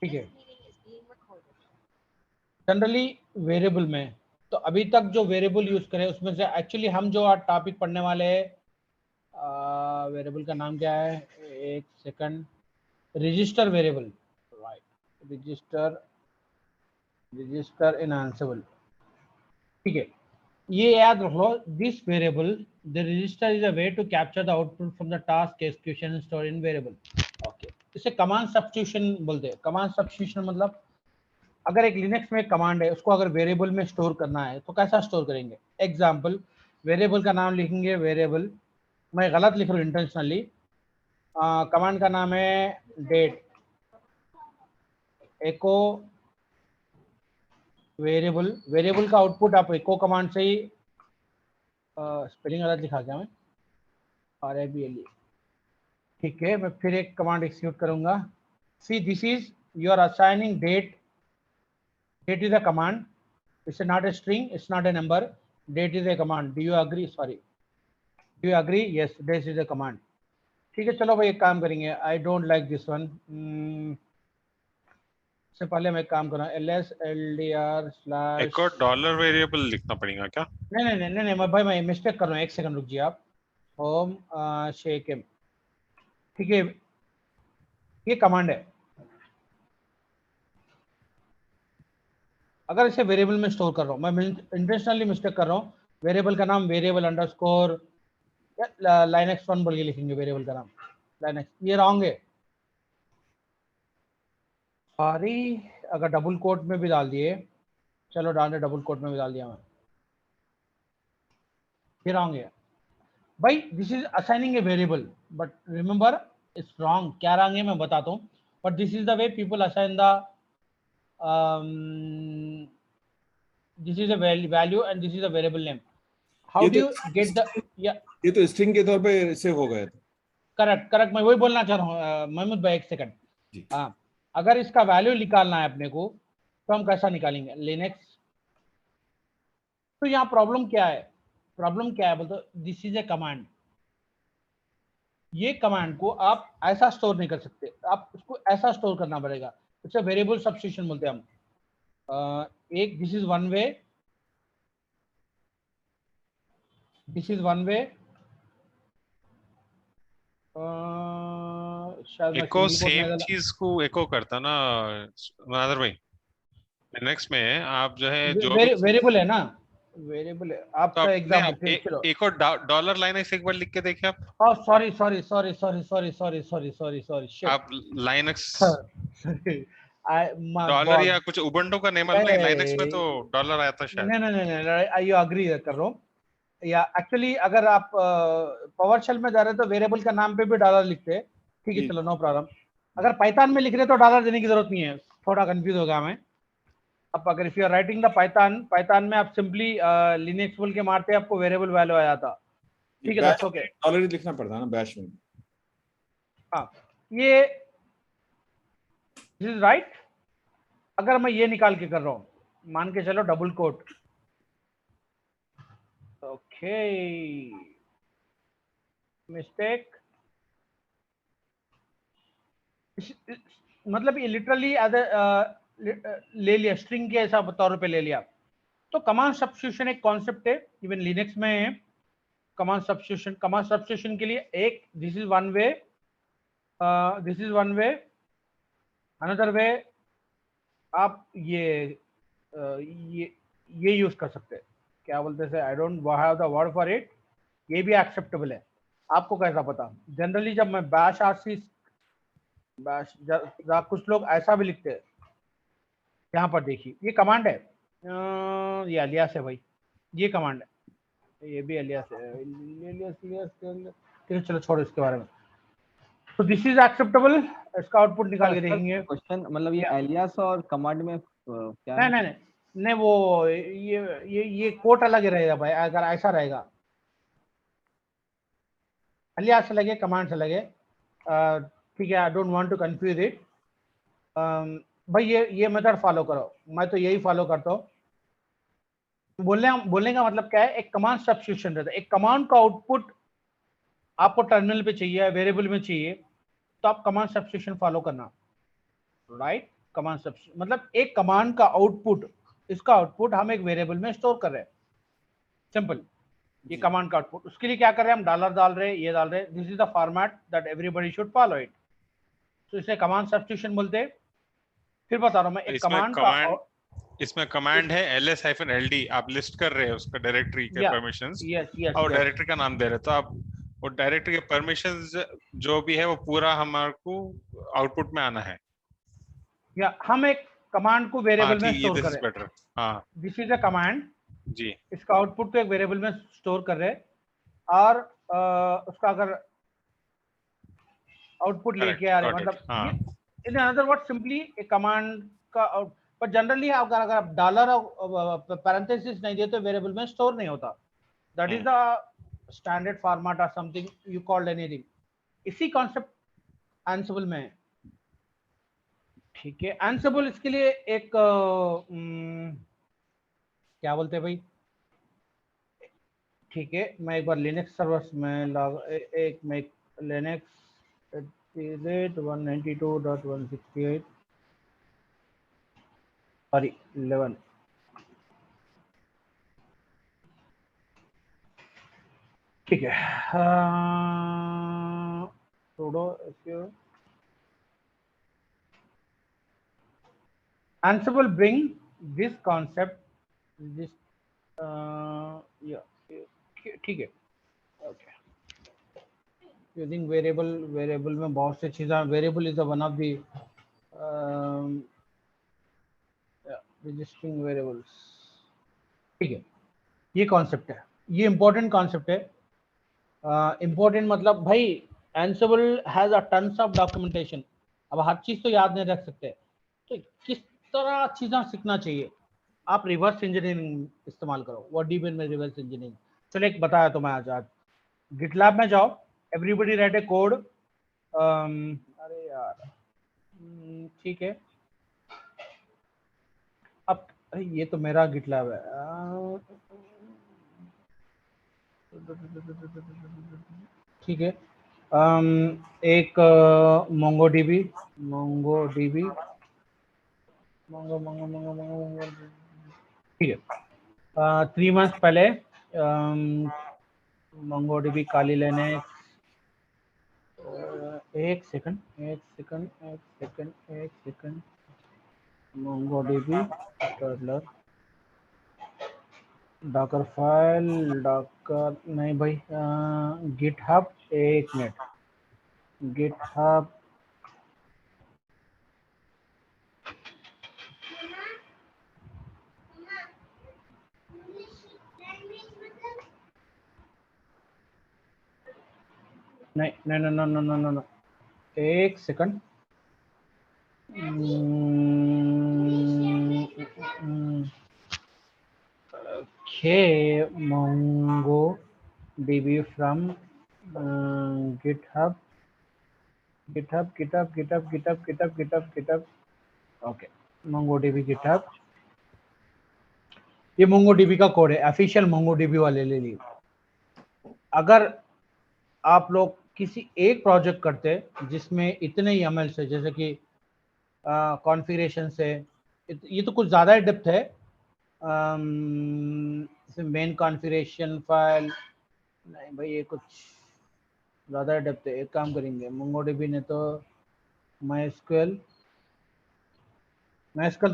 ठीक है। Generally variable में तो अभी तक जो वेरिएबल यूज करें उसमें से एक्चुअली हम जो आज टॉपिक पढ़ने वाले हैं, वेरिएबल का नाम क्या है, एक second, register variable, right, register enhanceable. ठीक है, ये याद रख लो, this variable the register is a way to capture the output from the task execution store in variable. Okay, इसे कमांड सब्स्टिट्यूशन बोलते हैं। कमांड सब्स्टिट्यूशन मतलब अगर एक लिनक्स में एक कमांड है, उसको अगर वेरिएबल में स्टोर करना है तो कैसा स्टोर करेंगे। एग्जाम्पल, वेरिएबल का नाम लिखेंगे वेरिएबल, मैं गलत लिख रहा हूँ इंटेंशनली, कमांड का नाम है डेट, एको वेरिएबल, वेरिएबल का आउटपुट आप एको कमांड से ही, स्पेलिंग गलत लिखा क्या मैं, RABLE, ठीक है, मैं फिर एक कमांड एक्सिक्यूट करूंगा। See this is you are assigning date, date is a command, it's not a string, it's not a number, date is a command, do you agree, sorry do you agree, yes date is a command. ठीक है, चलो भाई एक काम करेंगे, I don't like this one, से पहले मैं एक काम कर रहा हूँ, LSLDR/ एक और डॉलर वेरिएबल लिखना पड़ेगा क्या? नहीं नहीं नहीं नहीं नहीं, भाई मैं मिस्टेक कर रहा हूँ, एक सेकंड रुक जाइए आप, होम शेकेम, ठीक है, ये कमांड है। अगर इसे वेरिएबल में स्टोर कर रहा हूँ, मैं इंटेंशनली मिस्टेक कर रहा हूँ, वेरिएबल का नाम वेरिएबल अंडरस्कोर लाइनक्स 1 बोल के लिखेंगे, वेरिएबल का नाम लाइनक्स, ये रॉन्ग है, सॉरी। अगर डबल कोट में भी डाल दिए, चलो डाल दे, डबल कोट में भी डाल दिया मैं, ये रॉन्ग है भाई, this is assigning a variable, but remember it's wrong. क्या रॉन्ग है मैं बताता हूँ, but this is the way people assign the, this is a value and this is a variable name. How do you get the, yeah, ये तो string के तौर पे सेव हो गया था। करेक्ट करेक्ट, मैं वही बोलना चाह रहा हूँ महमूद भाई, एक सेकंड। हाँ, अगर इसका वैल्यू निकालना है अपने को तो हम कैसा निकालेंगे, लिनक्स। तो यहाँ प्रॉब्लम क्या है, प्रॉब्लम क्या है बोलते, दिस इज ए कमांड, ये कमांड को आप ऐसा स्टोर नहीं कर सकते, आप उसको ऐसा स्टोर करना पड़ेगा, इसे वेरिएबल सब्स्टिट्यूशन बोलते हैं हम। एक this is one way, this is one way, शायद मैं एको सिंगल कोट में सेम डाला, चीज को एको करता ना नादर भाई, लिनक्स में आप जो है जो भी वेरिएबल है ना, वेरिएबल है तो आपका आपने एग्जांपल, चलो एक और डॉलर लाइनक्स एक बार लिख के देखिए आप। Sorry sorry sorry sorry sorry sorry sorry sorry sorry shit, आप लाइनक्स आई डॉलर गॉड, या कुछ उबंटू का नेम नहीं, लाइनक्स में तो डॉलर आया था शायद। नहीं नहीं नहीं नहीं, आई अग्री कर रहा हूँ, या एक्चुअली अगर आप पावर शेल में जा रहे हैं तो वेरिएबल का नाम पे भी डॉलर लिखते हैं, ठीक है, चलो नो प्रॉब्लम। अगर पाइथन में लिख रहे तो डॉलर देने की जरूरत नहीं है, थोड़ा कंफ्यूज हो गया मैं। अब अगर if you are writing the Python, Python में आप सिंपली लिनक्स बोल के मारते आपको वेरिएबल वैल्यू आ जाता, ठीक है, दैट्स ओके, डॉलर लिखना पड़ता है ना बैश में। हाँ, ये दिस इज राइट। अगर मैं ये निकाल के कर रहा हूँ, मान के चलो डबल कोट, ओके, मिस्टेक, मतलब ये लिटरली एज ले लिया, स्ट्रिंग के ऐसा तौर पे ले लिया। तो कमांड सब्स्टिट्यूशन एक कॉन्सेप्ट है, इवन लिनक्स में है कमांड सब्स्टिट्यूशन। कमांड सब्स्टिट्यूशन के लिए एक, this is one way, this is one way, another way, आप ये यूज कर सकते हैं, क्या बोलते हैं, I don't have the word for it, ये भी एक्सेप्टेबल है। आपको कैसा पता, जनरली जब मैं बैश आरसी, बैश, कुछ लोग ऐसा भी लिखते हैं, यहाँ पर देखिए ये कमांड है, ये अलियास है भाई, ये कमांड है, ये भी अलियास है, ठीक है, चलो छोड़ो इसके बारे में। तो दिस इज एक्सेप्टेबल, इसका आउटपुट निकाल के देखेंगे। क्वेश्चन मतलब ये एलियास और कमांड में क्या नहीं नहीं नहीं नहीं, वो ये कोट अलग ही रहेगा भाई, अगर ऐसा रहेगा, अलियास से लगे, कमांड से लगे, ठीक है, I don't want to confuse it, भाई ये मेथड फॉलो करो, मैं तो यही फॉलो करता हूँ। बोलने का मतलब क्या है, एक कमांड सब्स्टिट्यूशन रहता है, एक कमांड का आउटपुट आपको टर्मिनल पे चाहिए, वेरिएबल में चाहिए, तो आप कमांड सब्स्टिट्यूशन फॉलो करना, राइट। कमांड सब्स्टिट्यूशन मतलब एक कमांड का आउटपुट, इसका आउटपुट हम एक वेरिएबल में स्टोर कर रहे हैं, सिंपल। ये कमांड का आउटपुट, उसके लिए क्या कर रहे हैं हम, डॉलर डाल रहे हैं, ये डाल रहे हैं, this is the format that everybody should follow it, तो इसे कमांड सब्स्टिट्यूशन बोलते हैं। फिर बता रहा हूं मैं, एक कमांड का, इसमें कमांड है ls-ld, आप लिस्ट कर रहे हैं उसका डायरेक्टरी के परमिशंस यस और डायरेक्टरी का नाम दे रहे हैं, तो आप वो डायरेक्टरी के परमिशंस जो भी है वो पूरा हमारे को आउटपुट में आना है। या हम एक कमांड को वेरिएबल में स्टोर कर रहे हैं, हाँ दिस इज अ कमांड जी, इसका आउटपुट को एक वेरिएबल में स्टोर कर रहे हैं, और उसका अगर आउटपुट लेके आ रहे हैं, मतलब हाँ इन अनदर वर्ड सिंपली एक कमांड का, पर जनरली अगर आप डॉलर और पैरेंथेसिस नहीं देते वेरिएबल में स्टोर नहीं होता, that is the standard format और समथिंग यू कॉल्ड एनीथिंग, इसी कॉन्सेप्ट एंसिबल में है। ठीक है, एंसिबल इसके लिए एक क्या बोलते हैं भाई, ठीक है मैं एक बार लिनक्स सर्वर्स में एक मैं लिनक्स 192.168 सॉरी 11, ठीक है, sudo Ansible bring this concept, this ठीक है, ओके, यूजिंग वेरिएबल में बहुत से चीज़ें, variable is one of the registering variables, ठीक है, ये कॉन्सेप्ट है, ये इंपॉर्टेंट कॉन्सेप्ट है। इंपॉर्टेंट मतलब भाई Ansible has a tons of documentation, अब हर चीज़ तो याद नहीं रख सकते, तो किस तरह चीज़ें सीखना चाहिए, आप रिवर्स इंजीनियरिंग इस्तेमाल करो, what do you mean by reverse engineering. चलो एक बताया तो मैं आज गिटलैब में जाओ, एवरीबॉडी राइट ए कोड, अरे यार ठीक है, अब ये तो मेरा गिटलैब है, ठीक है, एक मोंगोडीबी ठीक है, 3 मंथ्स पहले मोंगोडीबी काली लिनक्स, एक सेकंड मोंगोडीबी टर्टलर डॉकर फाइल, डॉकर नहीं भाई, गिटहब, एक मिनट, गिटहब नहीं, एक second, okay, MongoDB from GitHub, okay, MongoDB GitHub, ये MongoDB का कोड है, ऑफिशियल MongoDB वाले ले लिए। अगर आप लोग किसी एक प्रोजेक्ट करते जिसमें इतने YAML से, जैसे कि कॉन्फ़िगरेशन से, ये तो कुछ ज़्यादा डेप्थ है, मेन कॉन्फ़िगरेशन फाइल नहीं भाई, ये कुछ ज़्यादा डेप्थ है। एक काम करेंगे, MongoDB ने तो MySQL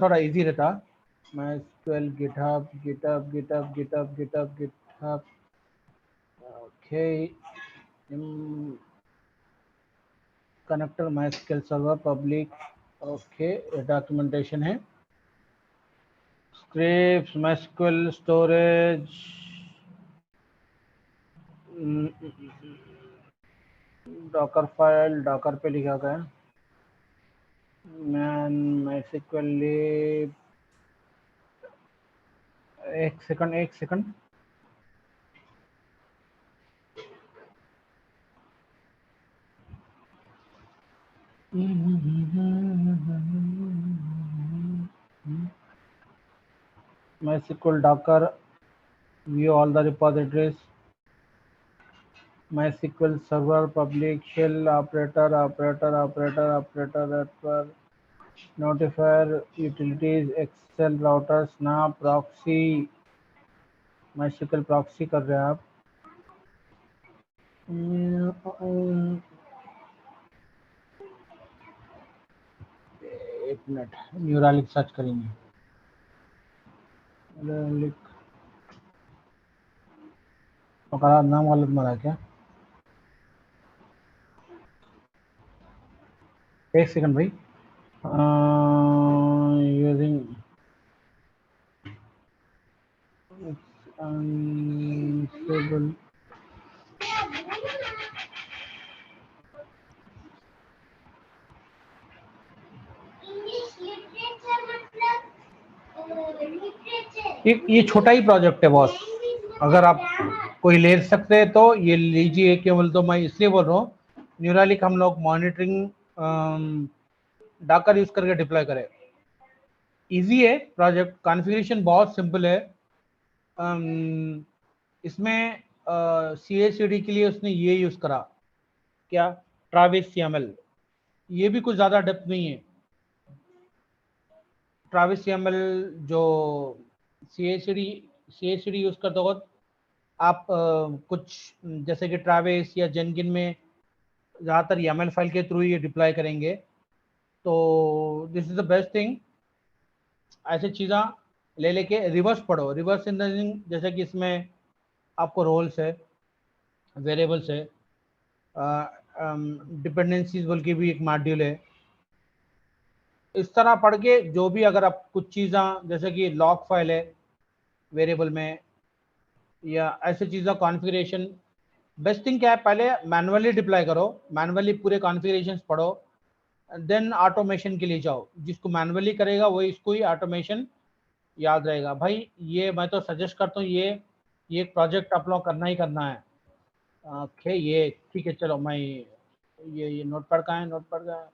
थोड़ा इजी रहता, MySQL GitHub, okay, connector MySQL server public, okay, documentation है, scripts, MySQL storage, docker file, docker पे लिखा गया, मैन MySQL लिब, एक second MySQL docker, view all the repositories, MySQL server public shell operator network, notifier utilities Excel router snap proxy MySQL proxy कर रहे हैं आप। एक मिनट, न्यूरालिक सर्च करेंगे। न्यूरालिक तो नाम गलत मारा क्या? एक सेकंड भाई। यूजिंग अनस्टेबल ये छोटा ही प्रोजेक्ट है बॉस, अगर आप कोई ले सकते हैं तो ये लीजिए। केवल तो मैं इसलिए बोल रहा हूँ, न्यूरालिक हम लोग मॉनिटरिंग डाकर यूज करके डिप्लॉय करें। इजी है प्रोजेक्ट, कॉन्फ़िगरेशन बहुत सिंपल है। इसमें CI/CD के लिए उसने ये यूज करा क्या, ट्रैविस YAML। ये भी कुछ ज्यादा डेप्थ नहीं है। ट्रैविस YAML जो CI/CD यूज करते वक्त आप कुछ जैसे कि ट्रैविस या जेनकिन में ज़्यादातर YAML फाइल के थ्रू ये डिप्लॉय करेंगे, तो this is the best thing. ऐसे चीज़ा ले लेके रिवर्स पढ़ो। रिवर्स इन द जैसे कि इसमें आपको रोल्स है, वेरिएबल्स है, डिपेंडेंसीज बोल के भी एक मॉड्यूल है। इस तरह पढ़ के जो भी अगर आप कुछ चीज़ें जैसे कि लॉग फाइल है वेरिएबल में या ऐसे चीज़ें कॉन्फ़िगरेशन, बेस्ट थिंग क्या है, पहले मैनुअली डिप्लॉय करो, मैनुअली पूरे कॉन्फ़िगरेशंस पढ़ो, देन ऑटोमेशन के लिए जाओ। जिसको मैनुअली करेगा वही इसको ही ऑटोमेशन याद रहेगा। भाई ये मैं तो सजेस्ट करता हूँ, ये एक प्रोजेक्ट आप लोग करना ही करना है। ओके ये ठीक है, चलो मैं ये नोटपैड का है, नोटपैड का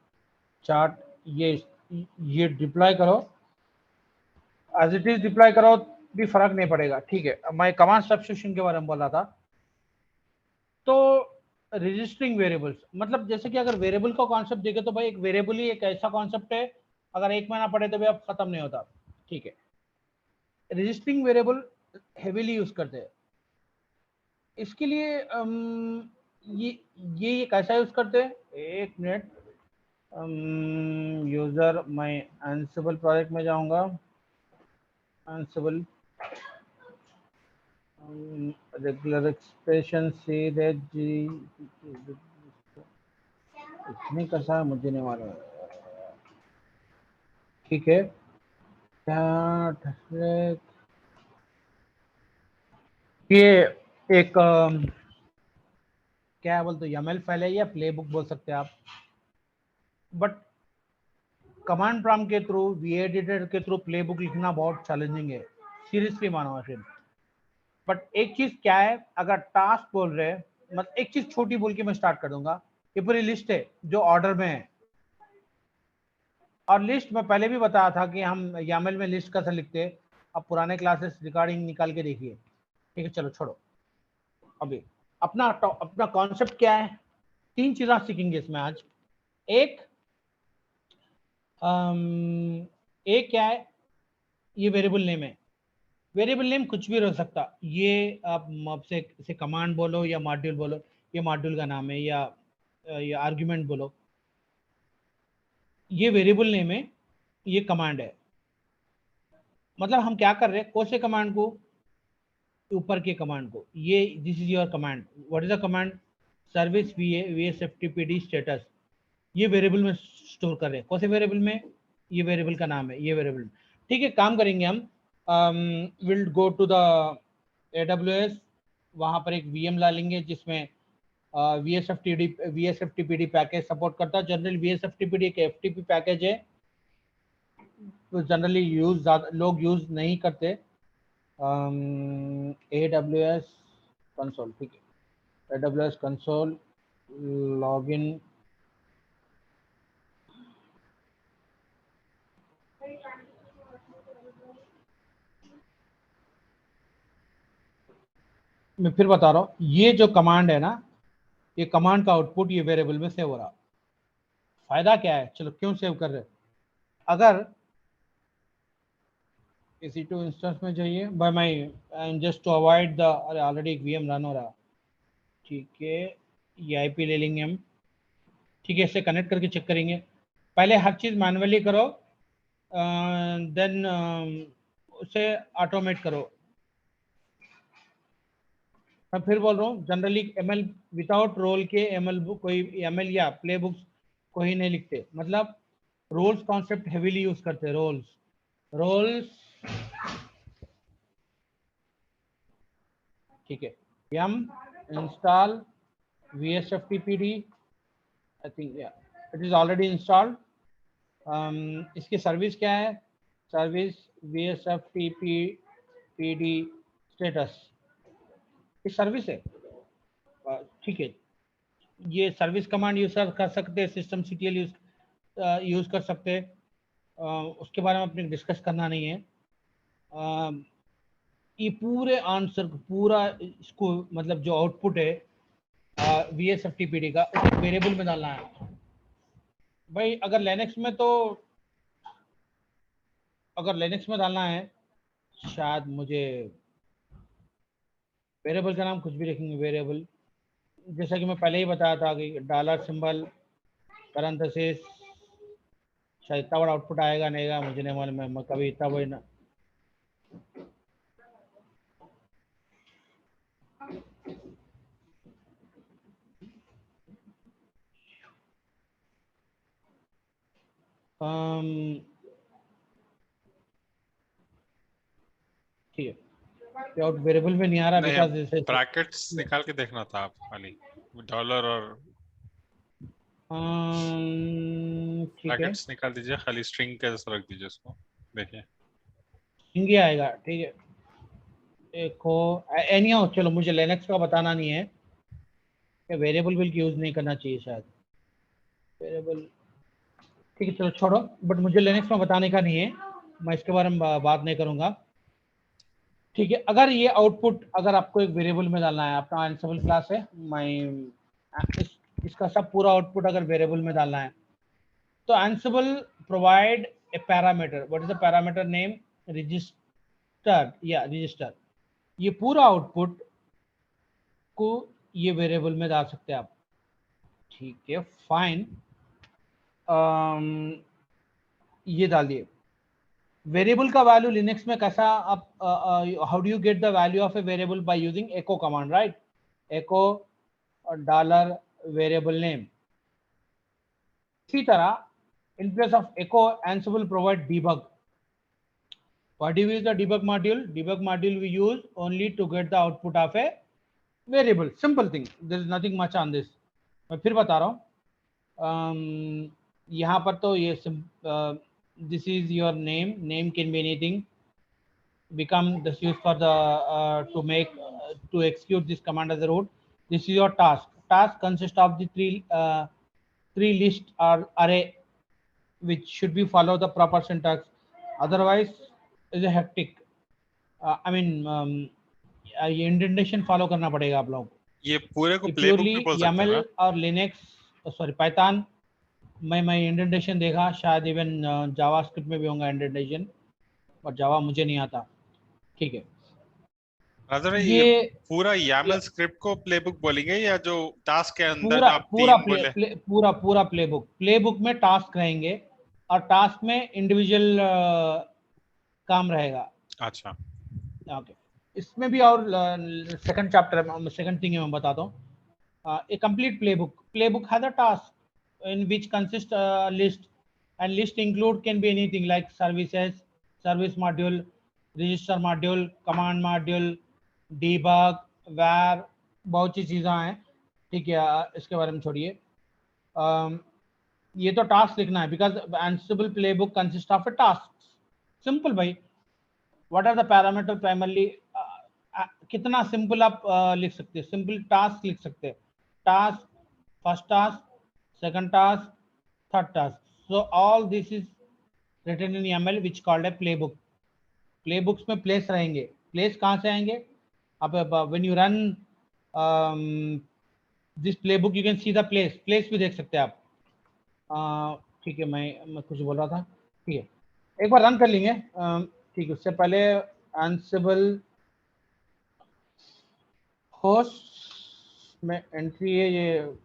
चार्ट, ये डिप्लॉय करो, एज इट इज डिप्लॉय करो भी फर्क नहीं पड़ेगा। ठीक है, मैं कमांड सब्स्टिट्यूशन के बारे में बोल रहा था। तो रजिस्टरिंग वेरिएबल्स मतलब जैसे कि अगर वेरिएबल का कॉन्सेप्ट देखे तो भाई एक वेरिएबल ही एक ऐसा कॉन्सेप्ट है, अगर एक महीना पढ़े तो भी अब खत्म नहीं होता। ठीक है, रजिस्टरिंग वेरिएबल हेवीली यूज करते हैं। इसके लिए ये कैसा यूज करते हैं, एक मिनट। यूजर, मैं एंसिबल प्रोजेक्ट में जाऊंगा, एंसिबल रेगुलर एक्सप्रेशन सीधे जी, इतनी कैसा है मुझे नहीं मालूम। ठीक है, ये एक क्या बोलते YAML फाइल है या प्ले बुक बोल सकते हैं आप, बट कमांड प्रॉम्प्ट के थ्रू V-एडिटर के थ्रू प्ले बुक लिखना बहुत चैलेंजिंग है, सीरियसली मानो फिर। बट एक चीज क्या है, अगर टास्क बोल रहे हैं, मतलब एक चीज छोटी बोल के मैं स्टार्ट कर दूंगा। ये पूरी लिस्ट है जो ऑर्डर में है, और लिस्ट में पहले भी बताया था कि हम YAML में लिस्ट कैसे लिखते हैं। अब पुराने क्लासेस रिकॉर्डिंग निकाल के देखिए। ठीक है, चलो छोड़ो, अभी अपना कॉन्सेप्ट क्या है। तीन चीजें सीखेंगे इसमें आज। एक क्या है, ये वेरिएबल नेम है। वेरिएबल नेम कुछ भी रह सकता, ये आप आपसे इसे कमांड बोलो या मॉड्यूल बोलो, ये मॉड्यूल का नाम है, या आर्गुमेंट बोलो, ये वेरिएबल नेम है, ये कमांड है। मतलब हम क्या कर रहे हैं, कौन से कमांड को, ऊपर के कमांड को, ये this is your command, what is the command, service VSFTPD status, ये वेरिएबल में स्टोर कर रहे हैं। कौन से वेरिएबल में, ये वेरिएबल का नाम है, ये वेरिएबल। ठीक है, काम करेंगे हम, will go to the AWS, वहां पर एक VM ला लेंगे जिसमें VSFTPD पैकेज सपोर्ट करता है। जनरल VSFTPD एक FTP पैकेज है, तो जनरली लोग यूज नहीं करते। AWS कंसोल, ठीक है, AWS कंसोल लॉगिन, मैं फिर बता रहा हूँ, ये जो कमांड है ना, ये कमांड का आउटपुट ये वेरिएबल में सेव हो रहा। फायदा क्या है, चलो क्यों सेव कर रहे हैं, अगर EC2 इंस्टेंस में जाइए by my just to avoid the, अरे ऑलरेडी एक VM रन हो रहा, ठीक है, ये IP ले लेंगे हम, ठीक है, इससे कनेक्ट करके चेक करेंगे। पहले हर चीज़ मैनुअली करो, देन उसे ऑटोमेट करो। मैं फिर बोल रहा हूँ, जनरली ML विदाउट रोल के ML बुक कोई ML या प्ले बुक्स कोई नहीं लिखते, मतलब रोल्स कॉन्सेप्ट हेवीली यूज करते हैं। रोल्स ठीक है, yum install vsftpd, I think या इट इज ऑलरेडी इंस्टॉल्ड। इसकी सर्विस क्या है? सर्विस vsftpd स्टेटस, ये सर्विस है, ठीक है। ये सर्विस कमांड यूज कर सकते हैं, सिस्टम CTL यूज कर सकते हैं, उसके बारे में अपने डिस्कस करना नहीं है। ये पूरे आंसर पूरा इसको मतलब जो आउटपुट है VSFTPD का, उसे वेरिएबल में डालना है भाई। अगर लिनक्स में डालना है, शायद मुझे वेरिएबल का नाम कुछ भी लिखेंगे, वेरिएबल, जैसा कि मैं पहले ही बताया था कि डॉलर सिंबल पैरेंथेसिस, शायद इतना बड़ा आउटपुट आएगा नहीं आएगा मुझे नहीं मालूम, मैं कभी इतना बड़ी ना, ठीक है, आउट वेरिएबल में नहीं आ रहा बिकॉज ब्रैकेट्स निकाल के देखना था आप खाली, डॉलर और ठीक है, ब्रैकेट्स निकाल दीजिए, खाली स्ट्रिंग के जैसा रख दीजिए उसको, देखिए हिंदी आएगा, ठीक है। देखो एनी हाउ, चलो मुझे लिनक्स का बताना नहीं है कि वेरिएबल बिल यूज नहीं करना चाहिए शायद, वेरिएबल, ठीक है चलो छोड़ो, बट मुझे लिनक्स में बताने का नहीं है, मैं इसके बारे में बात नहीं करूंगा, ठीक है। अगर ये आउटपुट अगर आपको एक वेरिएबल में डालना है, आपका एंसिबल क्लास है, मैं इसका सब पूरा आउटपुट अगर वेरिएबल में डालना है तो Ansible provide a parameter, what is the parameter name, register या रजिस्टर, ये पूरा आउटपुट को ये वेरिएबल में डाल सकते हैं आप, ठीक है, फाइन। ये डालिए वेरिएबल का वैल्यू लिनक्स में कैसा, आप how do you get the value of a variable by using echo command, right, echo dollar variable name. इसी तरह in place of echo, Ansible provide debug. What do we use the debug module? Debug module we use only to get the output of a variable. Simple thing. There is nothing much on this. मैं फिर बता रहा हूँ, यहाँ पर तो ये this is your name can be anything, become this used for the to execute this command as a root. This is your task consists of the three list or array which should be follow the proper syntax, otherwise is a hectic, I mean ये indentation follow करना पड़ेगा आप लोगों को। ये पूरे को playbook भी बोल सकते हैं YAML और लिनक्स सॉरी पाइथन मैं इंडेंटेशन देखा, शायद इवन जावास्क्रिप्ट में भी होगा इंडेंटेशन, और जावा मुझे नहीं आता, ठीक है। ये पूरा YAML स्क्रिप्ट को प्लेबुक बोलेंगे या जो टास्क के अंदर पूरा आप पूरा तीन बोले? पूरा प्लेबुक में टास्क रहेंगे और टास्क में इंडिविजुअल काम रहेगा। अच्छा, ओके, इसमें भी और सेकंड चैप्टर सेकंड थिंग मैं बताता हूँ। A complete playbook has a task in which consist list, and list include can be anything like service module, register module, command module, debug, var, बहुत सी चीज़ें हैं, ठीक है। इसके बारे में छोड़िए, ये तो टास्क लिखना है because Ansible playbook consist of a task, simple भाई। What are the parameter primarily, कितना सिंपल आप लिख सकते हैं, सिंपल टास्क लिख सकते हैं, task, first task, second task, third task, so all this is written in YAML which called a playbook. Playbooks में प्लेस रहेंगे, प्लेस कहाँ से आएंगे, आप when you run this playbook you can see the place भी देख सकते हैं आप, ठीक है। मैं कुछ बोल रहा था, ठीक है, एक बार रन कर लेंगे। ठीक है, उससे पहले एंसिबल होस्ट में एंट्री है, ये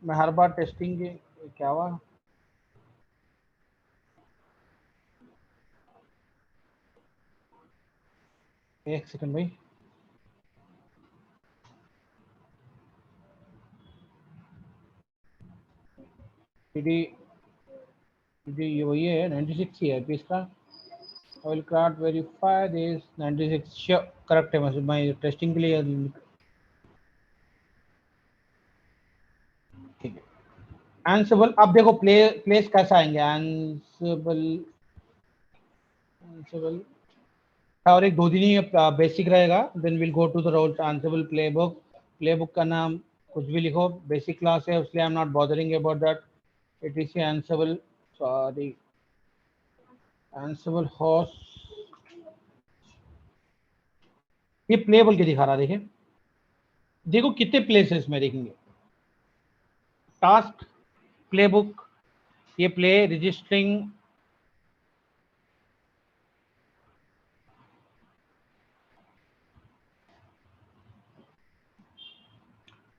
मैं हर बार टेस्टिंग के क्या हुआ। एक सेकंड भाई, ये वही है 96 ही है पीस का। I will cannot verify this 96 sure correct है, मैं टेस्टिंग के लिए ठीक है। एंसिबल अब देखो प्लेस कैसा आएंगे, एंसिबल और एक 2 दिन ही बेसिक रहेगा, then will go to the roles Ansible playbook. Playbook का नाम कुछ भी लिखो, बेसिक क्लास है इसलिए I am not bothering about that. It is Ansible, sorry Ansible host, ये प्लेबल के दिखा रहा, देखिए देखो कितने प्लेसेस में देखेंगे। टास्क प्लेबुक, ये प्ले रजिस्टरिंग,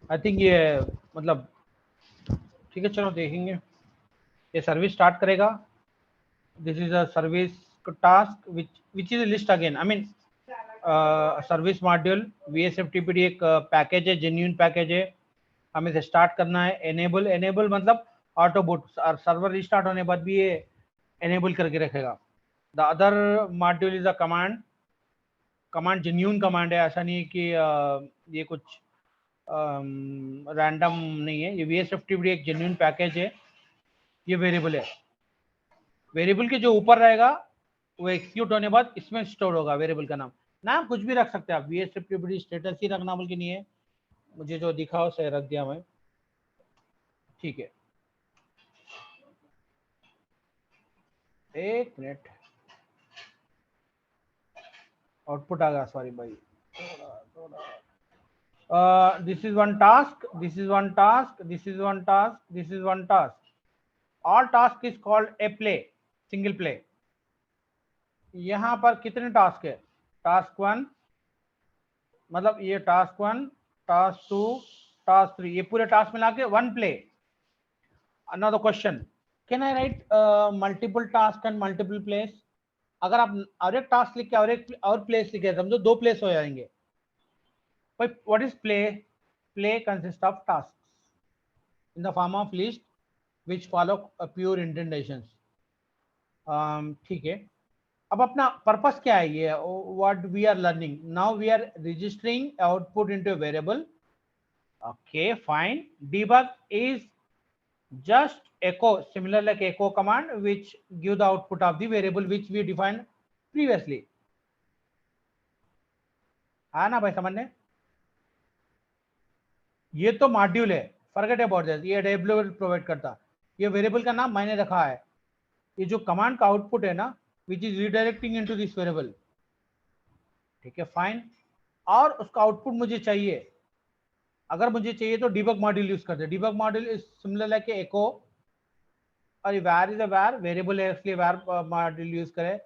आई थिंक ये मतलब ठीक है, चलो देखेंगे। ये सर्विस स्टार्ट करेगा, this is a service task which is a list again, I mean service module. VSFTPD एक पैकेज है, जेन्युइन पैकेज है, हमें इसे स्टार्ट करना है। एनेबल मतलब ऑटो बूट, सर्वर रिस्टार्ट होने के बाद भी ये एनेबल करके रखेगा। The other module is a command genuine command है, ऐसा नहीं है कि ये कुछ रैंडम नहीं है। ये VSFTPD एक जेन्युइन पैकेज है, ये वेरिएबल है। वेरिएबल के जो ऊपर रहेगा वो एग्जीक्यूट होने के बाद इसमें स्टोर होगा। वेरिएबल का नाम कुछ भी रख सकते हैं आप, VSFTPD स्टेटस ही रखना बल्कि नहीं है, मुझे जो दिखा उसे रख दिया मैं, ठीक है। एक मिनट, आउटपुट आ गया, सॉरी भाई, this is one task, this is one task, this is one task, this is one task, all task is called a play, single play. यहाँ पर कितने टास्क है, टास्क 1 मतलब ये टास्क 1, टास्क 2, टास्क 3, ये पूरे टास्क मिला के 1 play. Another question, can I right multiple task and multiple place? अगर आप और एक टास्क लिख के और प्लेस लिखे, समझो 2 प्लेस हो जाएंगे। What is play? Play consist of task in the form of list which follow pure indentations. ठीक है, अब अपना पर्पस क्या है, ये what we are learning now, we are registering output into variable. Okay fine, debug is just echo, similar like echo command which give the output of the variable which we defined previously। है ना भाई समझने? ये तो module है, forget about this, ये AWS provide करता। ये वेरिएबल का नाम मैंने रखा है, ये जो कमांड का आउटपुट है ना, which is redirecting into this variable, ठीक है फाइन। और उसका आउटपुट मुझे चाहिए, अगर मुझे चाहिए तो डिबग मॉड्यूल यूज करते हैं। Debug module is similar like echo, और वैर इज अ वैर वेरिएबल है इसलिए वैर मॉड्यूल यूज करें,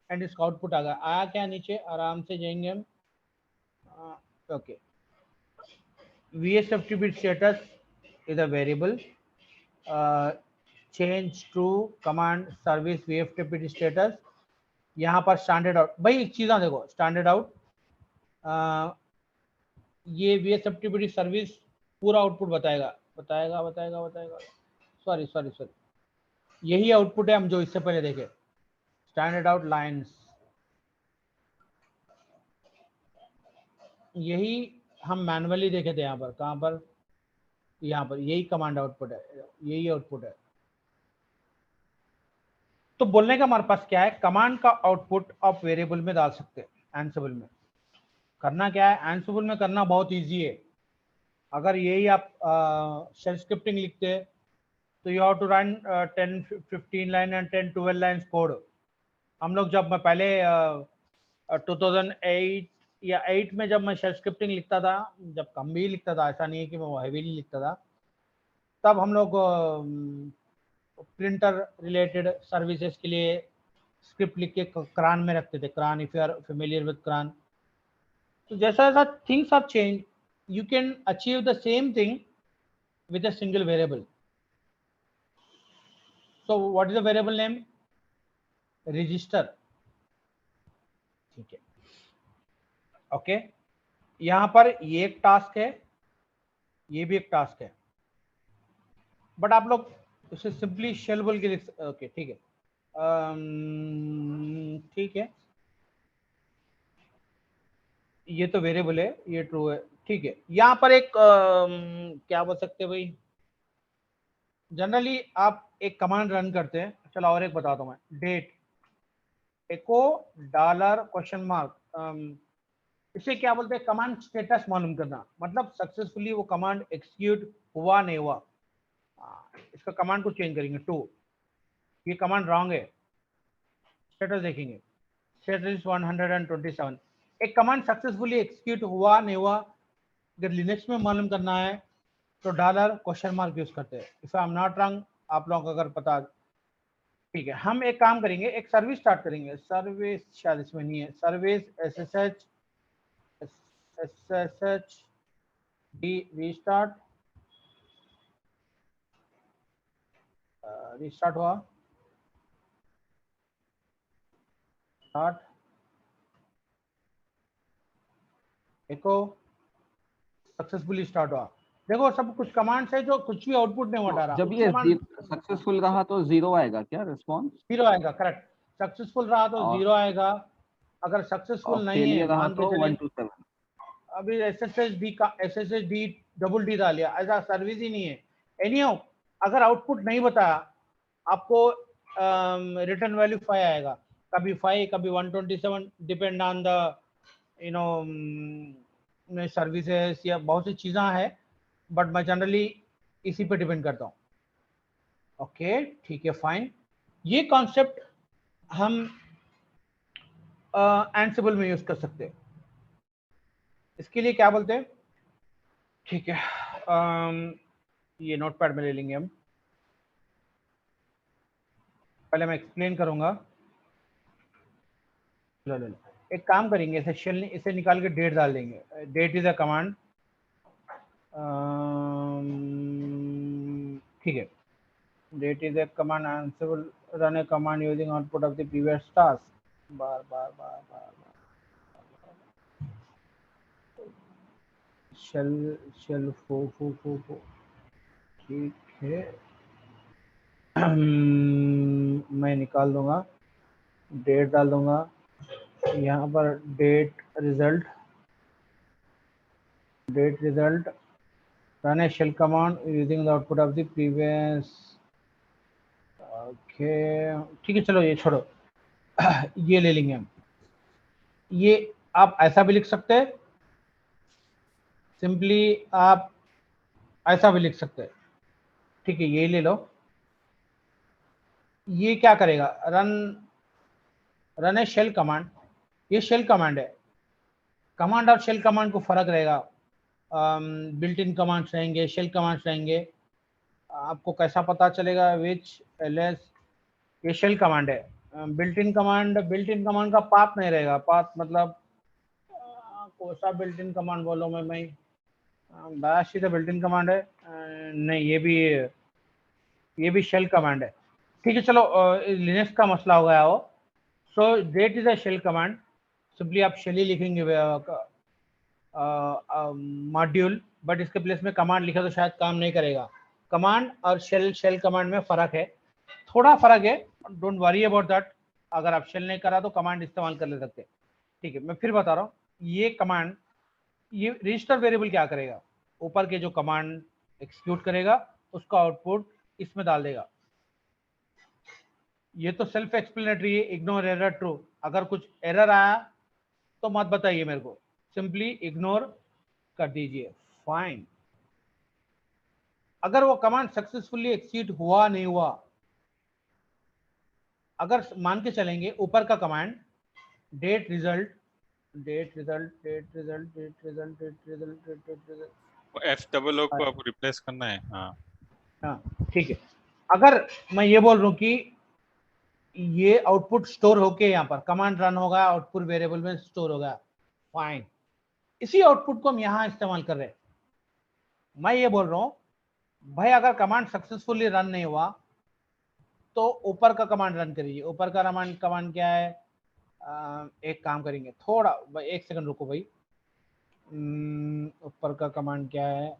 एंड इसका आउटपुट आ गया। आया क्या नीचे, आराम से जाएंगे हम। Okay, VSFTP status is a variable, change to command service VSFTP status। यहाँ पर स्टैंडर्ड आउट, भाई एक चीज़ देखो, स्टैंडर्ड आउट, ये VSFTP सर्विस पूरा आउटपुट बताएगा। सॉरी, यही आउटपुट है हम जो इससे पहले देखे, स्टैंडर्ड आउट लाइन्स, यही हम मैनुअली देखे थे। यहाँ पर कहाँ पर, यहाँ पर यही कमांड आउटपुट है, यही आउटपुट है। तो बोलने का हमारे पास क्या है, कमांड का आउटपुट आप वेरिएबल में डाल सकते हैं। एंसिबल में करना क्या है, एंसिबल में करना बहुत इजी है। अगर यही आप शेल स्क्रिप्टिंग लिखते हैं तो you have to run 10-15 line and 10-12 lines code. हम लोग जब मैं पहले 2008 या 8 में जब मैं शेल स्क्रिप्टिंग लिखता था, जब कम भी लिखता था, ऐसा नहीं है कि मैं हैवीली लिखता था, तब हम लोग प्रिंटर रिलेटेड सर्विसेज के लिए स्क्रिप्ट लिख के क्रान में रखते थे, cron, if you are familiar with cron. तो जैसा जैसा things are change, you can achieve the same thing with a single variable. So what is the variable name? Register. ठीक है, ओके। यहां पर ये एक टास्क है, ये भी एक टास्क है, बट आप लोग उसे सिंपली शेल बोल के लिख, ओके ठीक है, ठीक है, ये तो वेरिएबल है, ये ट्रू है, ठीक है। यहाँ पर एक क्या बोल सकते हैं भाई, जनरली आप एक कमांड रन करते हैं, चलो और एक बताता हूँ मैं, डेट एको डॉलर क्वेश्चन मार्क, इसे क्या बोलते हैं? कमांड स्टेटस मालूम करना, मतलब सक्सेसफुली वो कमांड एग्जीक्यूट हुआ नहीं हुआ। इसका कमांड को चेंज करेंगे टू, ये कमांड रॉन्ग है, स्टेटस देखेंगे, स्टेटस 127। एक कमांड सक्सेसफुली एग्जीक्यूट हुआ नहीं हुआ अगर लिनक्स में मालूम करना है तो डॉलर क्वेश्चन मार्क यूज करते हैं। If I am not wrong, आप लोगों को अगर पता, ठीक है। हम एक काम करेंगे, एक सर्विस स्टार्ट करेंगे, सर्विस शायद इसमें नहीं है, सर्विस SSH रीस्टार्ट, रीस्टार्ट हुआ, स्टार्ट एको, सक्सेसफुली स्टार्ट हुआ। देखो सब कुछ कमांड्स है जो कुछ भी आउटपुट नहीं उठा रहा। जब ये सक्सेसफुल रहा तो 0 आएगा क्या रिस्पॉन्स? 0 आएगा, करेक्ट। सक्सेसफुल रहा तो 0 आएगा, अगर सक्सेसफुल नहीं है रहा मान तो के चले, 127। अभी SSHD डबल डी डाल लिया, ऐसा सर्विस ही नहीं है। एनीहाउ अगर आउटपुट नहीं बताया आपको, रिटर्न वैल्यू 5 आएगा, कभी 5 कभी 127, depend on the you know services या बहुत सी चीज़ें हैं, बट मैं जनरली इसी पे डिपेंड करता हूँ। ओके ठीक है, फाइन। ये कॉन्सेप्ट हम एंसिबल में यूज कर सकते हैं। इसके लिए क्या बोलते हैं, ठीक है, ये नोटपैड में ले लेंगे हम, पहले मैं एक्सप्लेन करूंगा। लो लो लो, एक काम करेंगे, इसे शेल, इसे निकाल के डेट डाल देंगे। डेट इज अ कमांड, ठीक है, date is a command, Ansible run a command using output of the previous task, bar bar bar bar shell shell foo foo foo foo, ठीक है। मैं निकाल दूंगा, डेट डाल दूंगा यहाँ पर, date result run a shell command using the output of the previous, okay ठीक है, चलो ये छोड़ो, ये ले लेंगे हम। ये आप ऐसा भी लिख सकते हैं, सिंपली आप ऐसा भी लिख सकते हैं, ठीक है, ये ले लो। ये क्या करेगा, रन ए शेल कमांड, ये शेल कमांड है। कमांड और शेल कमांड को फर्क रहेगा, बिल्ट इन कमांड्स रहेंगे, शेल कमांड्स रहेंगे। आपको कैसा पता चलेगा विच एलएस, ये शेल कमांड है। बिल्ट इन कमांड का पाथ नहीं रहेगा, पाथ मतलब कौन सा बिल्ट इन कमांड बोलो, मैं बैश ही तो बिल्ट इन कमांड है, नहीं ये भी शेल कमांड है, ठीक है। चलो लिनक्स का मसला हो गया हो। So date is a shell command, simply आप शेल ही लिखेंगे मॉड्यूल, बट इसके प्लेस में कमांड लिखा तो शायद काम नहीं करेगा। कमांड और शेल कमांड में फ़र्क है, थोड़ा फ़र्क है, डोंट वरी अबाउट दैट। अगर आप शेल नहीं करा तो कमांड इस्तेमाल कर ले सकते हैं, ठीक है। मैं फिर बता रहा हूँ, ये कमांड, ये रजिस्टर वेरिएबल क्या करेगा, ऊपर के जो कमांड एग्जीक्यूट करेगा उसका आउटपुट इसमें डाल देगा। ये तो सेल्फ एक्सप्लेनेटरी है, इग्नोर एरर ट्रू। अगर कुछ एरर आया तो मत बताइए मेरे को, सिंपली इग्नोर कर दीजिए, फाइन। अगर वो कमांड सक्सेसफुली एग्जीक्यूट हुआ नहीं हुआ, अगर मान के चलेंगे ऊपर का कमांड डेट रिजल्ट F00 को अब रिप्लेस करना है, हाँ हाँ ठीक है। अगर मैं ये बोल रहा हूँ कि ये आउटपुट स्टोर होके यहाँ पर कमांड रन होगा, आउटपुट वेरिएबल में स्टोर होगा। फाइन, इसी आउटपुट को हम यहाँ इस्तेमाल कर रहे हैं। मैं ये बोल रहा हूँ भाई अगर कमांड सक्सेसफुली रन नहीं हुआ तो ऊपर का कमांड रन करिए। ऊपर का कमांड क्या है? एक काम करेंगे, थोड़ा एक सेकंड रुको भाई। ऊपर का कमांड क्या है?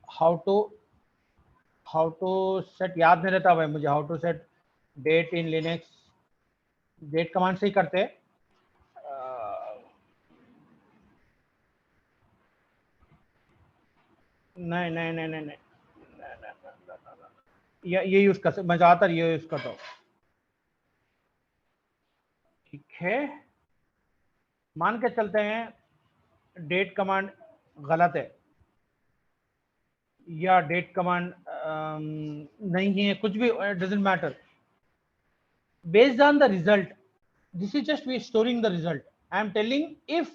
हाउ टू सेट, याद नहीं रहता भाई मुझे। How to set date in Linux, date command से ही करते हैं। नहीं नहीं नहीं नहीं नहीं, ये यूज कर सकते, मैं ज्यादातर ये यूज करता हूँ। ठीक है, मान के चलते हैं डेट कमांड गलत है या डेट कमांड नहीं है, कुछ भी, doesn't matter. Based on the result, this is just we storing the result. I am telling if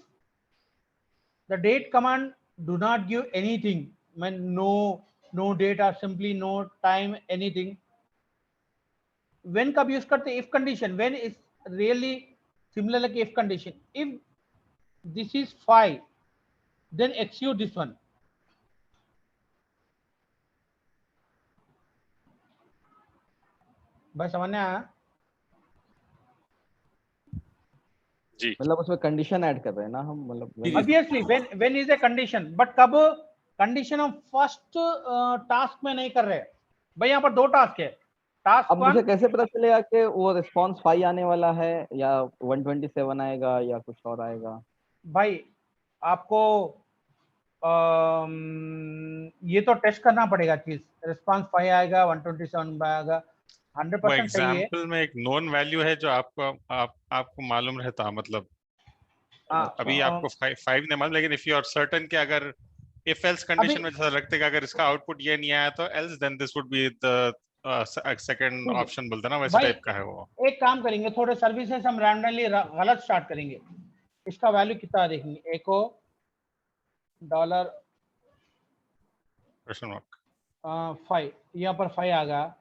the date command do not give anything, when no date or simply no time anything, when कब use करते? if condition, when is really similar like if condition. if this is 5 then execute this one. भाई समझ में आया? जी मतलब उसमें condition add कर रहे हैं ना हम, मतलब obviously when is a condition, but कब कंडीशन हम फर्स्ट टास्क में नहीं कर रहे भाई। यहाँ पर दो टास्क है। टास्क अब मुझे 1, कैसे पता चलेगा कि वो रिस्पॉन्स 5 आने वाला है या 127 आएगा या कुछ और आएगा? भाई आपको ये तो टेस्ट करना पड़ेगा चीज। रिस्पांस 5 आएगा, 127 आएगा, वो 100% सही है। एग्जाम्पल में एक नोन वैल्यू है जो आपको मालूम रहता, मतलब अभी आपको 5 नहीं मालूम, लेकिन इफ यू आर सर्टेन कि अगर इफ एल्स कंडीशन में जैसा रखते कि अगर इसका आउटपुट ये नहीं आया तो else then this would be the second option बोलते ना, वैसे भाई टाइप का है वो। एक काम करेंगे, थोड़े सर्विसेज हम रैंडमली गलत स्टार्ट करेंगे। इसका वैल्यू कितना देखेंगे? एको डॉलर क्वेश्चन मार्क 5, यहाँ पर 5 आ गया।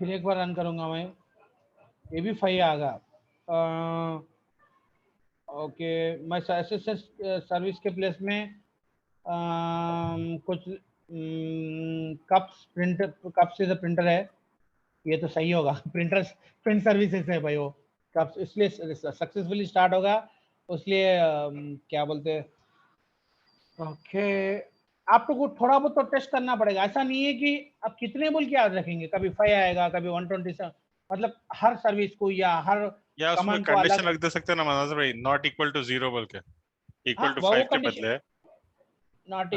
फिर एक बार रन करूंगा मैं, ये भी 5 आ गया। ओके, मैं एसएसएस सर्विस के प्लेस में कुछ कप्स से प्रिंटर है, ये तो सही होगा। प्रिंट सर्विसेज है भाई वो कप्स, इसलिए सक्सेसफुली स्टार्ट होगा। इसलिए क्या बोलते हैं, ओके आपको को थोड़ा बहुत तो टेस्ट करना पड़ेगा। ऐसा नहीं है कि आप कितने बोल के याद रखेंगे, कभी 5 आएगा कभी 127, मतलब हर सर्विस को या हर या उसमें कमांड को कंडीशन अलग। रख दे सकते हैं ना मनाज़र भाई, नॉट इक्वल टू 0 बोल के, इक्वल टू वो 5 के कंडीशन बदले नॉट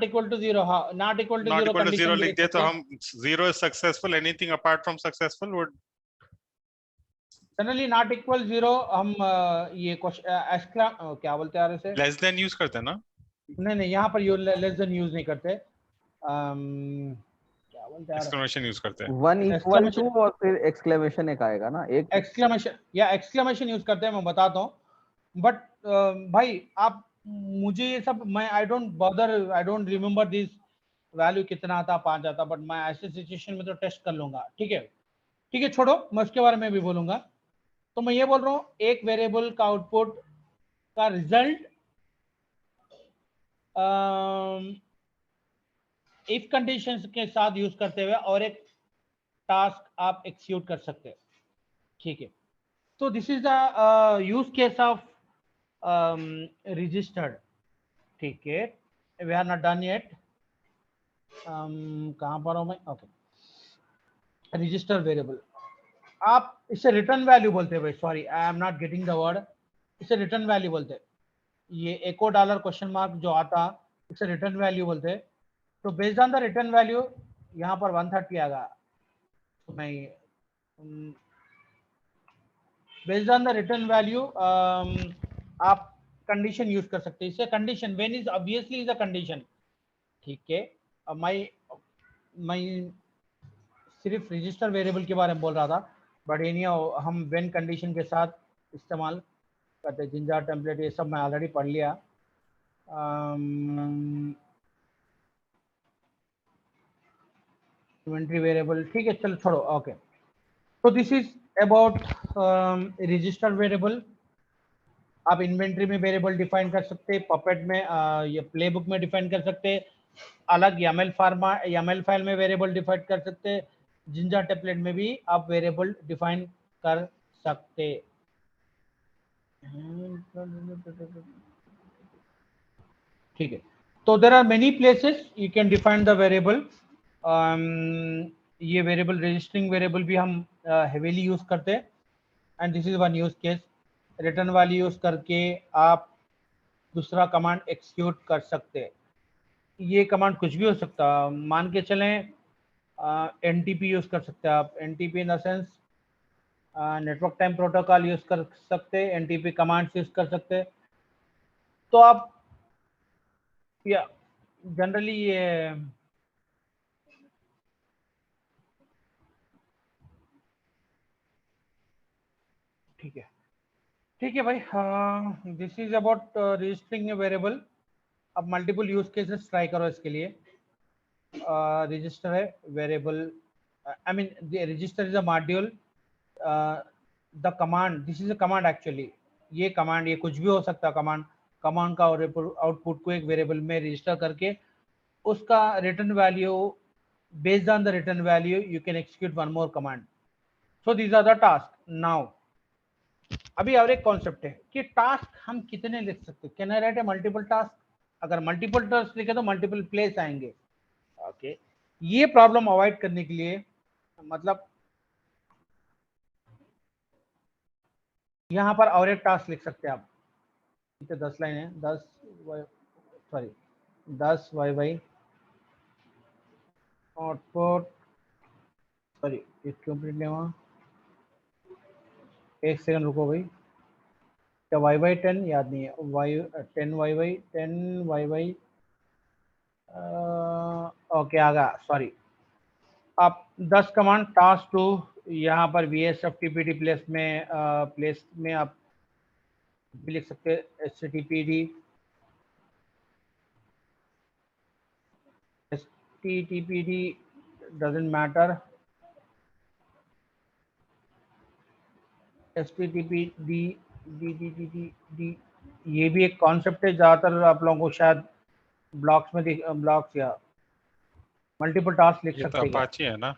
इक्वल टू 0, हाँ not equal to not 0 equal to 0 condition लिख दिया तो हम 0 is successful, anything apart from successful would generally not equal 0 हम ये क्वेश्चन क्या बोलते हैं इसे, लेस देन यूज करते हैं ना। नहीं यहाँ पर लेस देन यूज नहीं करते। क्या बोलते हैं एक्सक्लेमेशन यूज करते हैं। 1 इक्वल टू और फिर एक्सक्लेमेशन एक आएगा ना, एक एक्सक्लेमेशन यूज करते हैं, मैं बताता हूँ। बट भाई आप मुझे ये सब, मैं I don't bother, I don't remember this value कितना आता 5 आता, बट मैं ऐसे सिचुएशन में तो टेस्ट कर लूंगा। ठीक है छोड़ो, मैं उसके बारे में भी बोलूंगा। तो मैं ये बोल रहा हूँ एक वेरिएबल का आउटपुट का रिजल्ट इफ कंडीशंस के साथ यूज करते हुए और एक टास्क आप एक्सिक्यूट कर सकते हैं। ठीक है, तो this is the use case of registered. ठीक है, we are not done yet. कहाँ पर हूँ मैं? ओके, रजिस्टर वेरिएबल, आप इसे रिटर्न वैल्यू बोलते हैं भाई। Sorry, I am not getting the word. इसे रिटर्न वैल्यू बोलते हैं। ये एको डॉलर क्वेश्चन मार्क जो आता, इसे रिटर्न वैल्यू बोलते हैं। तो based on the return value यहाँ पर 130 आएगा। तो मैं based on the return value आप कंडीशन यूज कर सकते हैं। इसे condition when is obviously is a condition. ठीक है, अब मैं सिर्फ रजिस्टर वेरिएबल के बारे में बोल रहा था, बट ये नहीं, हम व्हेन कंडीशन के साथ इस्तेमाल करते हैं। जिंजार टेम्पलेट ये सब मैं ऑलरेडी पढ़ लिया। इन्वेंट्री वेरिएबल, ठीक है चलो छोड़ो। Okay, So this is about register variable. आप इन्वेंट्री में वेरिएबल डिफाइन कर सकते हैं, पपेट में ये प्लेबुक में डिफाइन कर सकते हैं, अलग YAML फाइल में वेरिएबल डिफाइन कर सकते हैं, जिंजा टेम्पलेट में भी आप वेरिएबल डिफाइन कर सकते हैं। ठीक है, तो there are many places you can define the variable. ये वेरिएबल रजिस्टरिंग वेरिएबल भी हम हेवीली यूज करते हैं, and this is one use case. Return value use करके आप दूसरा कमांड एक्सिक्यूट कर सकते हैं। ये कमांड कुछ भी हो सकता है, मान के चलें NTP यूज कर सकते हैं आप। NTP in the sense network time protocol use कर सकते हैं, NTP कमांड्स यूज कर सकते हैं। तो आप या जनरली ये ठीक है भाई, this is about registering a variable. अब मल्टीपल यूज केसेस ट्राई करो इसके लिए। रजिस्टर है variable, I mean register is a module, the command, this is a command actually. ये कमांड, ये कुछ भी हो सकता है कमांड का आउटपुट को एक वेरिएबल में रजिस्टर करके उसका return value, based on the return value you can execute one more command. So these are the task. Now अभी और एक कॉन्सेप्ट है कि टास्क हम कितने लिख सकते हैं। Can I right A multiple task? अगर मल्टीपल टास्क लिखे तो मल्टीपल प्लेस आएंगे। ओके, ये प्रॉब्लम अवॉइड करने के लिए, मतलब यहां पर और एक टास्क लिख सकते हैं आप। 10 लाइन है, 10 YY आउटपुट, सॉरी ये क्यों प्रिंट नहीं हुआ, एक सेकंड रुको भाई। क्या YY 10 याद नहीं है, 10 YY ओके आ गया, सॉरी। आप 10 कमांड टास्क टू, यहाँ पर VSFTPD प्लेस में आप भी लिख सकते हैं। STTPD doesn't matter, STTPD D ये भी एक कॉन्सेप्ट है, ज्यादातर आप लोगों को शायद ब्लॉक्स या मल्टीपल टास्क लिख सकते हैं। अपाची है ना?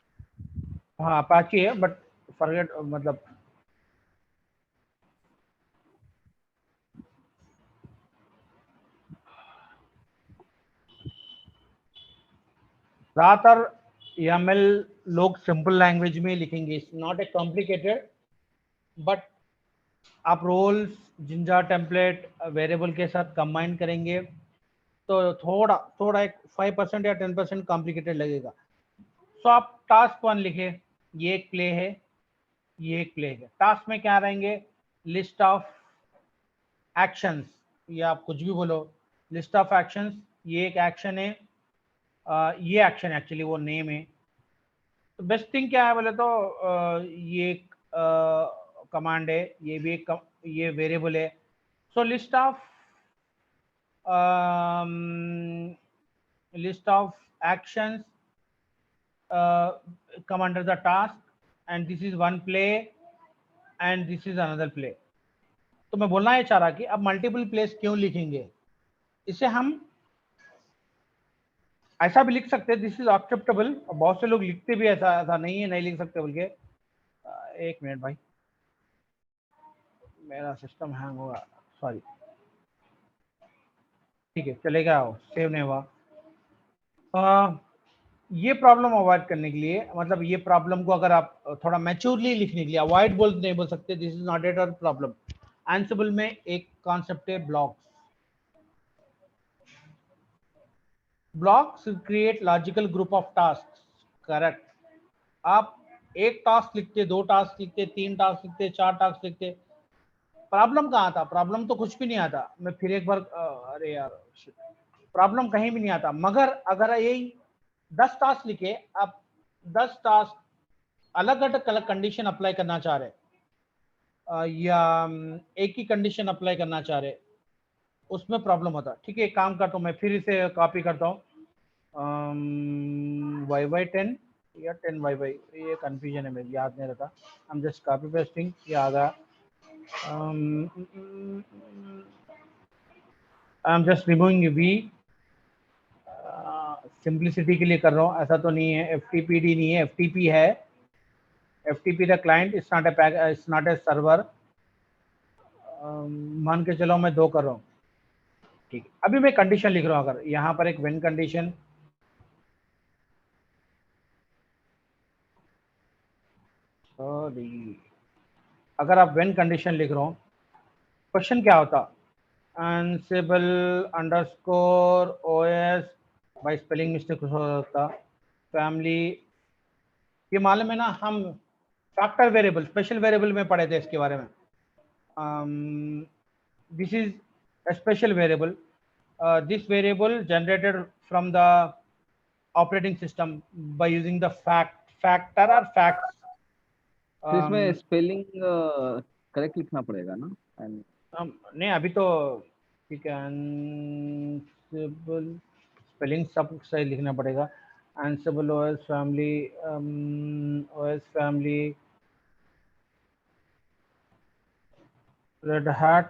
हाँ अपाची है, बट फॉरगेट, मतलब ज्यादातर YAML लोग सिंपल लैंग्वेज में लिखेंगे। It's not A complicated, but आप रोल्स, जिंजा टेम्पलेट, वेरिएबल के साथ कंबाइन करेंगे तो थोड़ा एक 5% या 10% कॉम्प्लिकेटेड लगेगा। सो आप टास्क 1 लिखे, ये एक प्ले है, ये एक प्ले है। टास्क में क्या रहेंगे? लिस्ट ऑफ एक्शंस, या आप कुछ भी बोलो, लिस्ट ऑफ एक्शंस। ये एक एक्शन है, ये एक्शन एक्चुअली वो नेम है। तो बेस्ट थिंग क्या है बोले तो ये एक कमांड है, ये भी एक ये वेरिएबल है। So list of actions come under the task, and this is one play and this is another play। तो मैं बोलना ये चाह रहा कि अब मल्टीपल प्लेस क्यों लिखेंगे। इसे हम ऐसा भी लिख सकते हैं, दिस इज एक्सेप्टेबल। बहुत से लोग लिखते भी ऐसा नहीं है, नहीं लिख सकते बोल के। एक मिनट भाई, मेरा सिस्टम हैंग हुआ, सॉरी। ठीक है चलेगा, सेव नहीं हुआ। ये प्रॉब्लम अवॉइड करने के लिए, मतलब ये प्रॉब्लम को अगर आप थोड़ा मैच्योरली लिखने के लिए, अवॉइड नहीं बोल सकते, this is not at all problem. Ansible में एक कॉन्सेप्ट है blocks. Blocks create logical group of task. Correct, आप एक टास्क लिखते, 2 टास्क लिखते, 3 टास्क लिखते, 4 टास्क लिखते, प्रॉब्लम कहाँ था? प्रॉब्लम तो कुछ भी नहीं आता। मैं फिर एक बार, अरे यार, प्रॉब्लम कहीं भी नहीं आता। मगर अगर यही 10 टास्क लिखे, आप 10 टास्क अलग अलग कंडीशन अप्लाई करना चाह रहे, या एक ही कंडीशन अप्लाई करना चाह रहे, उसमें प्रॉब्लम होता। ठीक है, एक काम करता हूँ, मैं फिर इसे कॉपी करता हूँ। YY 10 या 10y, ये कंफ्यूजन है, मेरे याद नहीं रहता। I am just copy pasting, ये आ गया। I am just removing v, simplicity के लिए कर रहा हूँ, ऐसा तो नहीं है, FTPD नहीं है, FTP है। FTP the client, it's not A it's not A server. मान के चलो मैं 2 कर रहा हूँ, ठीक है। अभी मैं कंडीशन लिख रहा हूँ, अगर यहाँ पर एक व्हेन कंडीशन, सॉरी, अगर आप व्हेन कंडीशन लिख रहा हूँ, क्वेश्चन क्या होता, ansible underscore OS, by spelling mistake हो सकता, फैमिली, ये मालूम है ना, हम फैक्टर वेरिएबल, स्पेशल वेरिएबल में पढ़े थे इसके बारे में। This is a special variable. This variable generated from the operating system by using the factor or facts. तो इसमें स्पेलिंग करेक्ट लिखना पड़ेगा ना? नहीं, अभी तो ठीक है, स्पेलिंग सब सही लिखना पड़ेगा। Ansible OS family, OS family, red hat,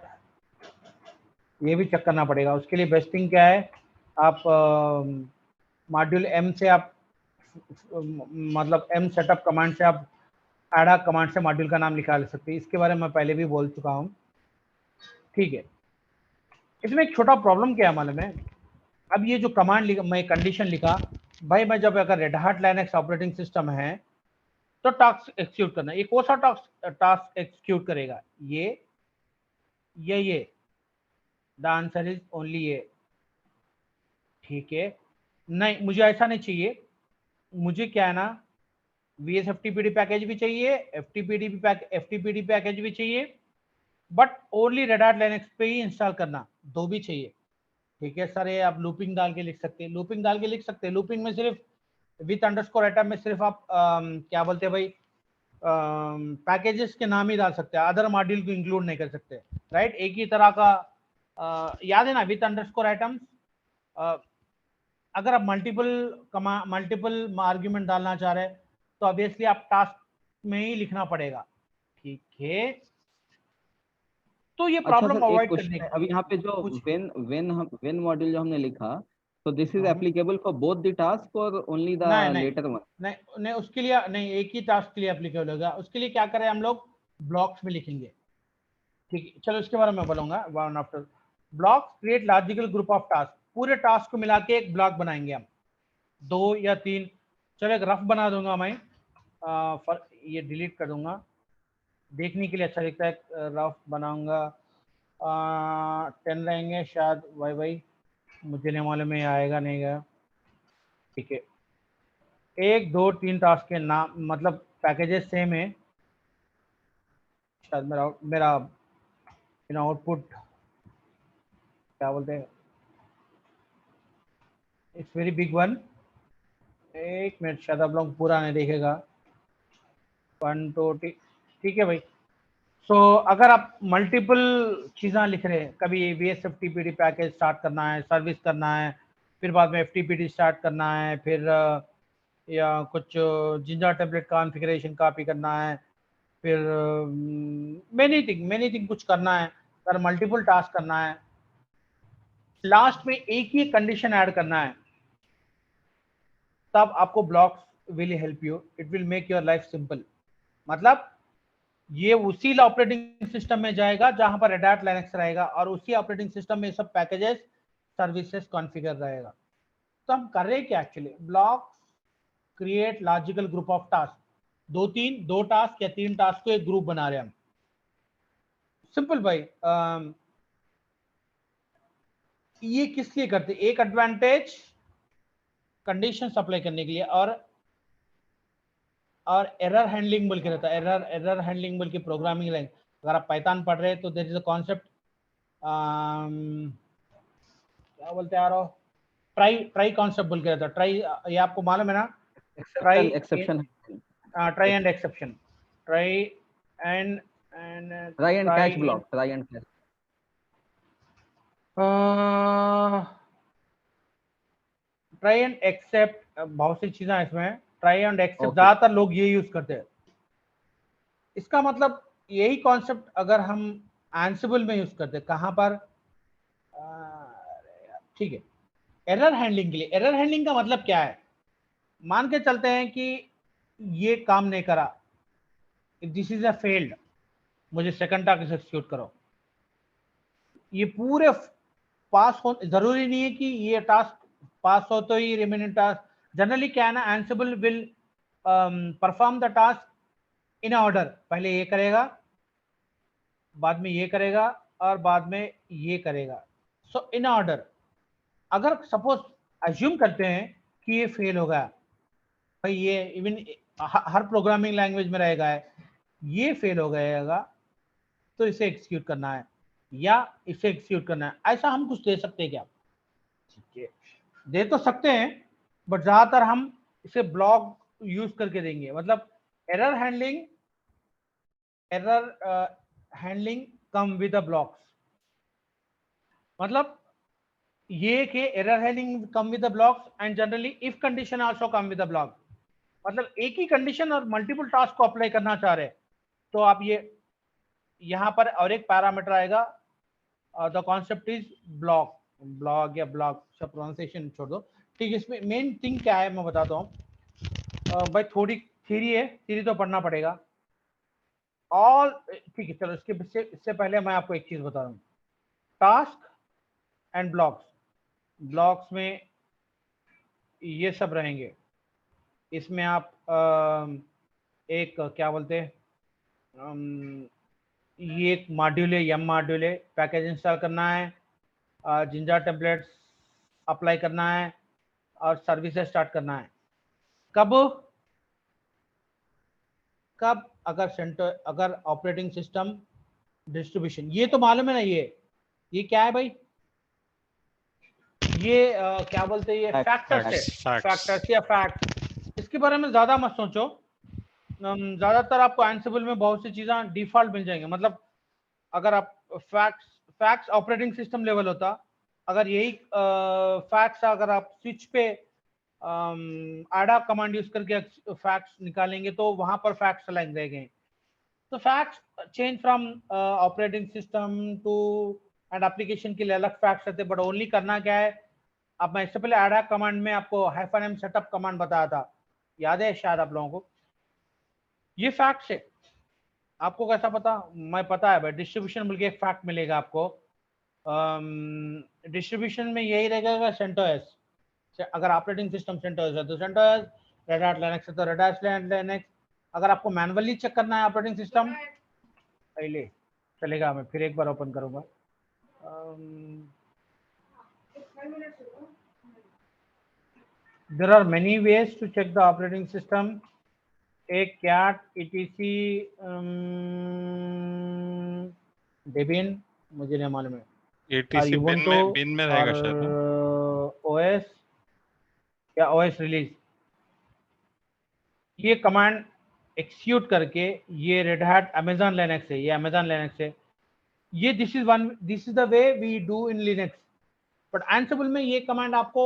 ये भी चेक करना पड़ेगा। उसके लिए बेस्ट थिंग क्या है, आप मॉड्यूल M से आप मतलब M सेटअप कमांड से आप एडा कमांड से मॉड्यूल का नाम निकाल सकते हैं। इसके बारे में मैं पहले भी बोल चुका हूँ, ठीक है। इसमें एक छोटा प्रॉब्लम क्या है मालूम है, अब ये जो कमांड लिखा, मैं कंडीशन लिखा, भाई मैं जब अगर red hat Linux operating system है तो टास्क एक्सिक्यूट करना, ये कौन सा टास्क एक्सिक्यूट करेगा, ये द आंसर इज ओनली ये, ठीक है। नहीं, मुझे ऐसा नहीं चाहिए, मुझे क्या है ना, VS FTPD पैकेज भी चाहिए, FTPD पैकेज भी चाहिए, but only red hat Linux पे ही इंस्टॉल करना, 2 भी चाहिए, ठीक है सर। ये आप लूपिंग डाल के लिख सकते हैं, लूपिंग में सिर्फ विथ अंडरस्कोर आइटम में सिर्फ आप क्या बोलते हैं भाई, पैकेजेस के नाम ही डाल सकते हैं, अदर मॉड्यूल को इंक्लूड नहीं कर सकते, राइट। एक ही तरह का याद है ना, विथ अंडरस्कोर आइटम्स। अगर आप मल्टीपल आर्ग्यूमेंट डालना चाह रहे हैं तो ऑब्वियसली आप टास्क में ही लिखना पड़ेगा, ठीक है। तो ये अच्छा प्रॉब्लम सर, एक अवॉइड क्वेश्चन करने है, के अभी लिए यहाँ पे जो कुछ, वेन मॉड्यूल जो हमने लिखा, तो दिस इज हाँ, applicable for both the task और ओनली द नहीं नहीं लेटर वन? नहीं नहीं, उसके लिए नहीं, एक ही टास्क के लिए एप्लीकेबल होगा। उसके लिए क्या करें, हम लोग ब्लॉक्स में लिखेंगे, ठीक है। चलो इसके बारे में बोलूंगा one after. Blocks create logical group of task, पूरे टास्क को मिला के एक ब्लॉक बनाएंगे हम, 2 या 3। चलो एक रफ बना दूंगा मैं, ये डिलीट कर दूंगा, देखने के लिए अच्छा दिखता है, रफ बनाऊंगा। 10 रहेंगे शायद, भाई मुझे नहीं मालूम है आएगा नहीं आएगा, ठीक है। 1 2 3 टास्क के नाम, मतलब पैकेजेस सेम है शायद। मेरा आउटपुट क्या बोलते हैं, it's very big one. 1 minute, शायद आप लोग पूरा नहीं देखेगा। 1 2 ठीक है भाई। सो अगर आप मल्टीपल चीज़ें लिख रहे हैं, कभी VS FTPD पैकेज स्टार्ट करना है, सर्विस करना है, फिर बाद में FTPD स्टार्ट करना है, फिर या कुछ जिंजा टेम्पलेट कॉन्फ़िगरेशन कॉपी करना है, फिर मेनी थिंग कुछ करना है, अगर मल्टीपल टास्क करना है, लास्ट में एक ही कंडीशन ऐड करना है, तब आपको blocks will help you, it will make your life simple. मतलब ये उसी ऑपरेटिंग सिस्टम में जाएगा जहां पर रेड हैट लाइनक्स रहेगा, और उसी ऑपरेटिंग सिस्टम में सब पैकेजेस सर्विसेज कॉन्फ़िगर रहेगा। तो हम कर रहे हैं क्या actually, block create logical group of task, 2 task या 3 टास्क को एक ग्रुप बना रहे हैं हम, सिंपल भाई। ये किस लिए करते हैं, एक एडवांटेज कंडीशन अप्लाई करने के लिए, और एरर हैंडलिंग बोल के रहता है, एरर हैंडलिंग बोल के प्रोग्रामिंग लैंग्वेज। अगर आप पाइथन पढ़ रहे हैं तो देयर इज अ कॉन्सेप्ट, क्या बोलते हैं यार, ट्राई कॉन्सेप्ट बोल के रहता है। ट्राई, ये आपको मालूम है ना, try exception try and exception, try and catch block, try and catch. Try and except, बहुत सी चीजें इसमें, ट्राई एंड एक्सेप्ट, Okay. ज्यादातर लोग ये यूज करते हैं। इसका मतलब यही कॉन्सेप्ट अगर हम एंसिबल में यूज करते हैं, कहां पर, ठीक है, एरर हैंडलिंग के लिए। एरर हैंडलिंग का मतलब क्या है, मान के चलते हैं कि ये काम नहीं करा, दिस इज अ फेल्ड, मुझे सेकंड टास्क एक्सिक्यूट करो। ये पूरे पास हो, जरूरी नहीं है कि ये टास्क पास हो तो ही रिमेनिंग टास्क, जनरली क्या है ना, Ansible will perform the task in order, पहले ये करेगा, बाद में ये करेगा, और बाद में ये करेगा, सो इन ऑर्डर। अगर सपोज अज्यूम करते हैं कि ये फेल हो गया, भाई ये इवन हर प्रोग्रामिंग लैंग्वेज में रहेगा है, ये फेल हो गएगा, तो इसे एक्सिक्यूट करना है या इसे एक्सिक्यूट करना है, ऐसा हम कुछ दे सकते हैं क्या? ठीक है, दे तो सकते हैं, बट ज्यादातर हम इसे ब्लॉक यूज करके देंगे। मतलब error handling, come with the blocks, मतलब ये कि error handling come with the blocks and generally if condition also come with the block. मतलब एक ही कंडीशन और मल्टीपल टास्क को अप्लाई करना चाह रहे हैं, तो आप ये यहां पर और एक पैरामीटर आएगा, the concept is block, block या ब्लॉक, सब प्रोनाउंसिएशन छोड़ दो। ठीक है, इसमें मेन थिंग क्या है मैं बताता हूँ। भाई थोड़ी थ्योरी है, थ्योरी तो पढ़ना पड़ेगा ऑल, ठीक है, चलो इससे पहले मैं आपको एक चीज बता रहा हूँ, टास्क एंड ब्लॉक्स, ब्लॉक्स में ये सब रहेंगे। इसमें आप एक क्या बोलते हैं, ये एक मॉड्यूल है, यम मॉड्यूल है, पैकेज इंस्टॉल करना है, जिंजा टेम्पलेट्स अप्लाई करना है, और सर्विसेज स्टार्ट करना है। कब कब अगर ऑपरेटिंग सिस्टम डिस्ट्रीब्यूशन, ये तो मालूम है ना, ये क्या है भाई, ये क्या बोलते हैं, ये फैक्टर्स है, फैक्टर्स या फैक्ट। इसके बारे में ज्यादा मत सोचो, ज्यादातर आपको एंसिबल में बहुत सी चीजें डिफॉल्ट मिल जाएंगे। मतलब अगर आप फैक्ट्स ऑपरेटिंग सिस्टम लेवल होता, अगर यही फैक्ट्स अगर आप स्विच पे आडा कमांड यूज करके फैक्ट्स निकालेंगे तो वहां पर फैक्ट्स अलग रहेंगे। तो facts change from operating system to and application के लिए अलग फैक्ट्स रहते, बट ओनली करना क्या है, अब मैं इससे पहले आडा कमांड में आपको -m सेटअप कमांड बताया था, याद है शायद आप लोगों को, ये फैक्ट्स है। आपको कैसा पता, मैं पता है भाई, डिस्ट्रीब्यूशन मिलके एक फैक्ट मिलेगा आपको। डिस्ट्रीब्यूशन में यही रहेगा सेंटोस, अगर ऑपरेटिंग सिस्टम सेंटोस है तो सेंटोस, रेड हैट लिनक्स है तो रेड हैट लिनक्स। अगर आपको मैनुअली चेक करना है ऑपरेटिंग सिस्टम, पहले चलेगा, मैं फिर एक बार ओपन करूंगा। there are many ways to check the operating system, एक cat etc debian, मुझे नहीं मालूम है, एटीसी बिन में रहेगा शायद ना, ओएस या ओएस रिलीज। ये कमांड एक्सिक्यूट करके, ये रेड हैट अमेजन लिनक्स है, ये अमेजन लिनक्स है, ये this is the way we do in Linux. But Ansible में ये कमांड आपको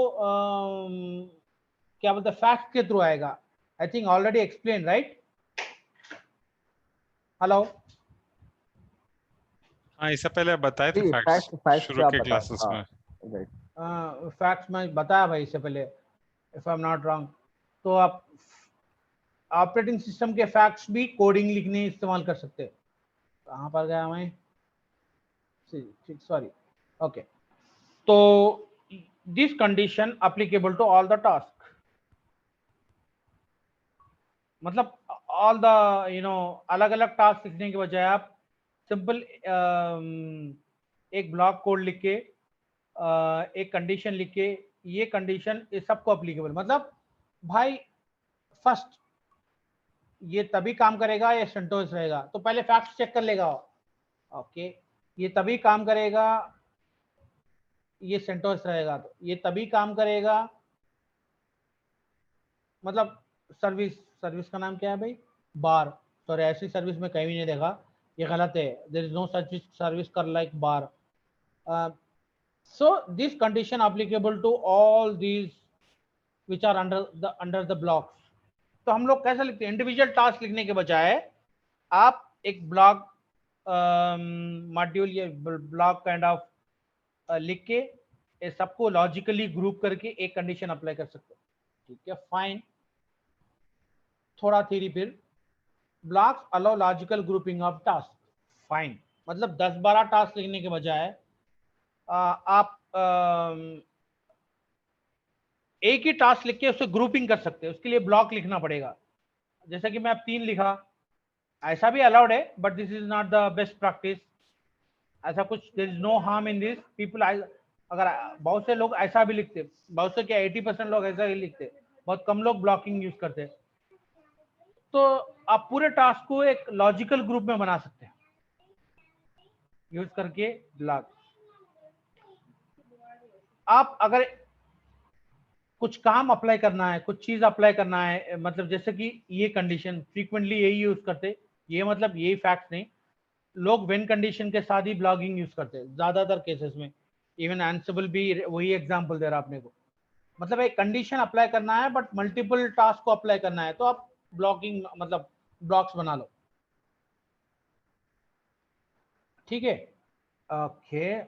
क्या बोलते हैं, फैक्ट के थ्रू आएगा। I think already explain, right? Hello, हाँ इससे पहले बताए थे फैक्ट्स शुरू के क्लासेस में, फैक्ट्स में बताया भाई इससे पहले, if I am not wrong. तो आप ऑपरेटिंग सिस्टम के फैक्ट्स भी कोडिंग लिखने इस्तेमाल कर सकते हैं। कहाँ पर गया मैं, सॉरी, ओके। तो this condition applicable to all the task, मतलब ऑल द अलग अलग टास्क लिखने के बजाय आप सिंपल एक ब्लॉक कोड लिख के एक कंडीशन लिख के, ये कंडीशन इस सबको अप्लीकेबल, मतलब भाई फर्स्ट ये तभी काम करेगा ये सेंटोस रहेगा, तो पहले फैक्ट्स चेक कर लेगा, ओके, ये तभी काम करेगा ये सेंटोस रहेगा, तो ये तभी काम करेगा, मतलब सर्विस का नाम क्या है भाई, बार, सॉरी ऐसी सर्विस में कहीं भी नहीं देखा, ये गलत है, there is no such service कर like bar. so this condition applicable to all these which are under the blocks, तो हम लोग कैसा लिखते हैं, इंडिविजुअल टास्क लिखने के बजाय आप एक ब्लॉक मॉड्यूल या ब्लॉक काइंड ऑफ लिख के ये सबको लॉजिकली ग्रुप करके एक कंडीशन अप्लाई कर सकते हो। ठीक है, फाइन। थोड़ा थ्योरी फिर, blocks allow logical grouping of task. Fine, मतलब 10-12 टास्क लिखने के बजाय आप एक ही टास्क लिख के उससे ग्रुपिंग कर सकते हैं। उसके लिए ब्लॉक लिखना पड़ेगा। जैसा कि मैं अब 3 लिखा, ऐसा भी अलाउड है, but this is not the best practice. ऐसा कुछ, there is no harm in this. People, अगर बहुत से लोग ऐसा भी लिखते, बहुत से क्या 80% लोग ऐसा ही लिखते, बहुत कम लोग ब्लॉकिंग यूज करते। तो आप पूरे टास्क को एक लॉजिकल ग्रुप में बना सकते हैं यूज करके ब्लॉक। आप अगर कुछ काम अप्लाई करना है, कुछ चीज अप्लाई करना है, मतलब जैसे कि ये कंडीशन फ्रीक्वेंटली यही यूज करते, ये मतलब यही फैक्ट नहीं, लोग व्हेन कंडीशन के साथ ही ब्लॉगिंग यूज करते हैं ज्यादातर केसेस में। इवन एंसिबल भी वही एग्जांपल दे रहा आपने को। मतलब एक कंडीशन अप्लाई करना है बट मल्टीपल टास्क को अप्लाई करना है, तो आप ब्लॉकिंग मतलब ब्लॉक्स बना लो। ठीक है, ओके।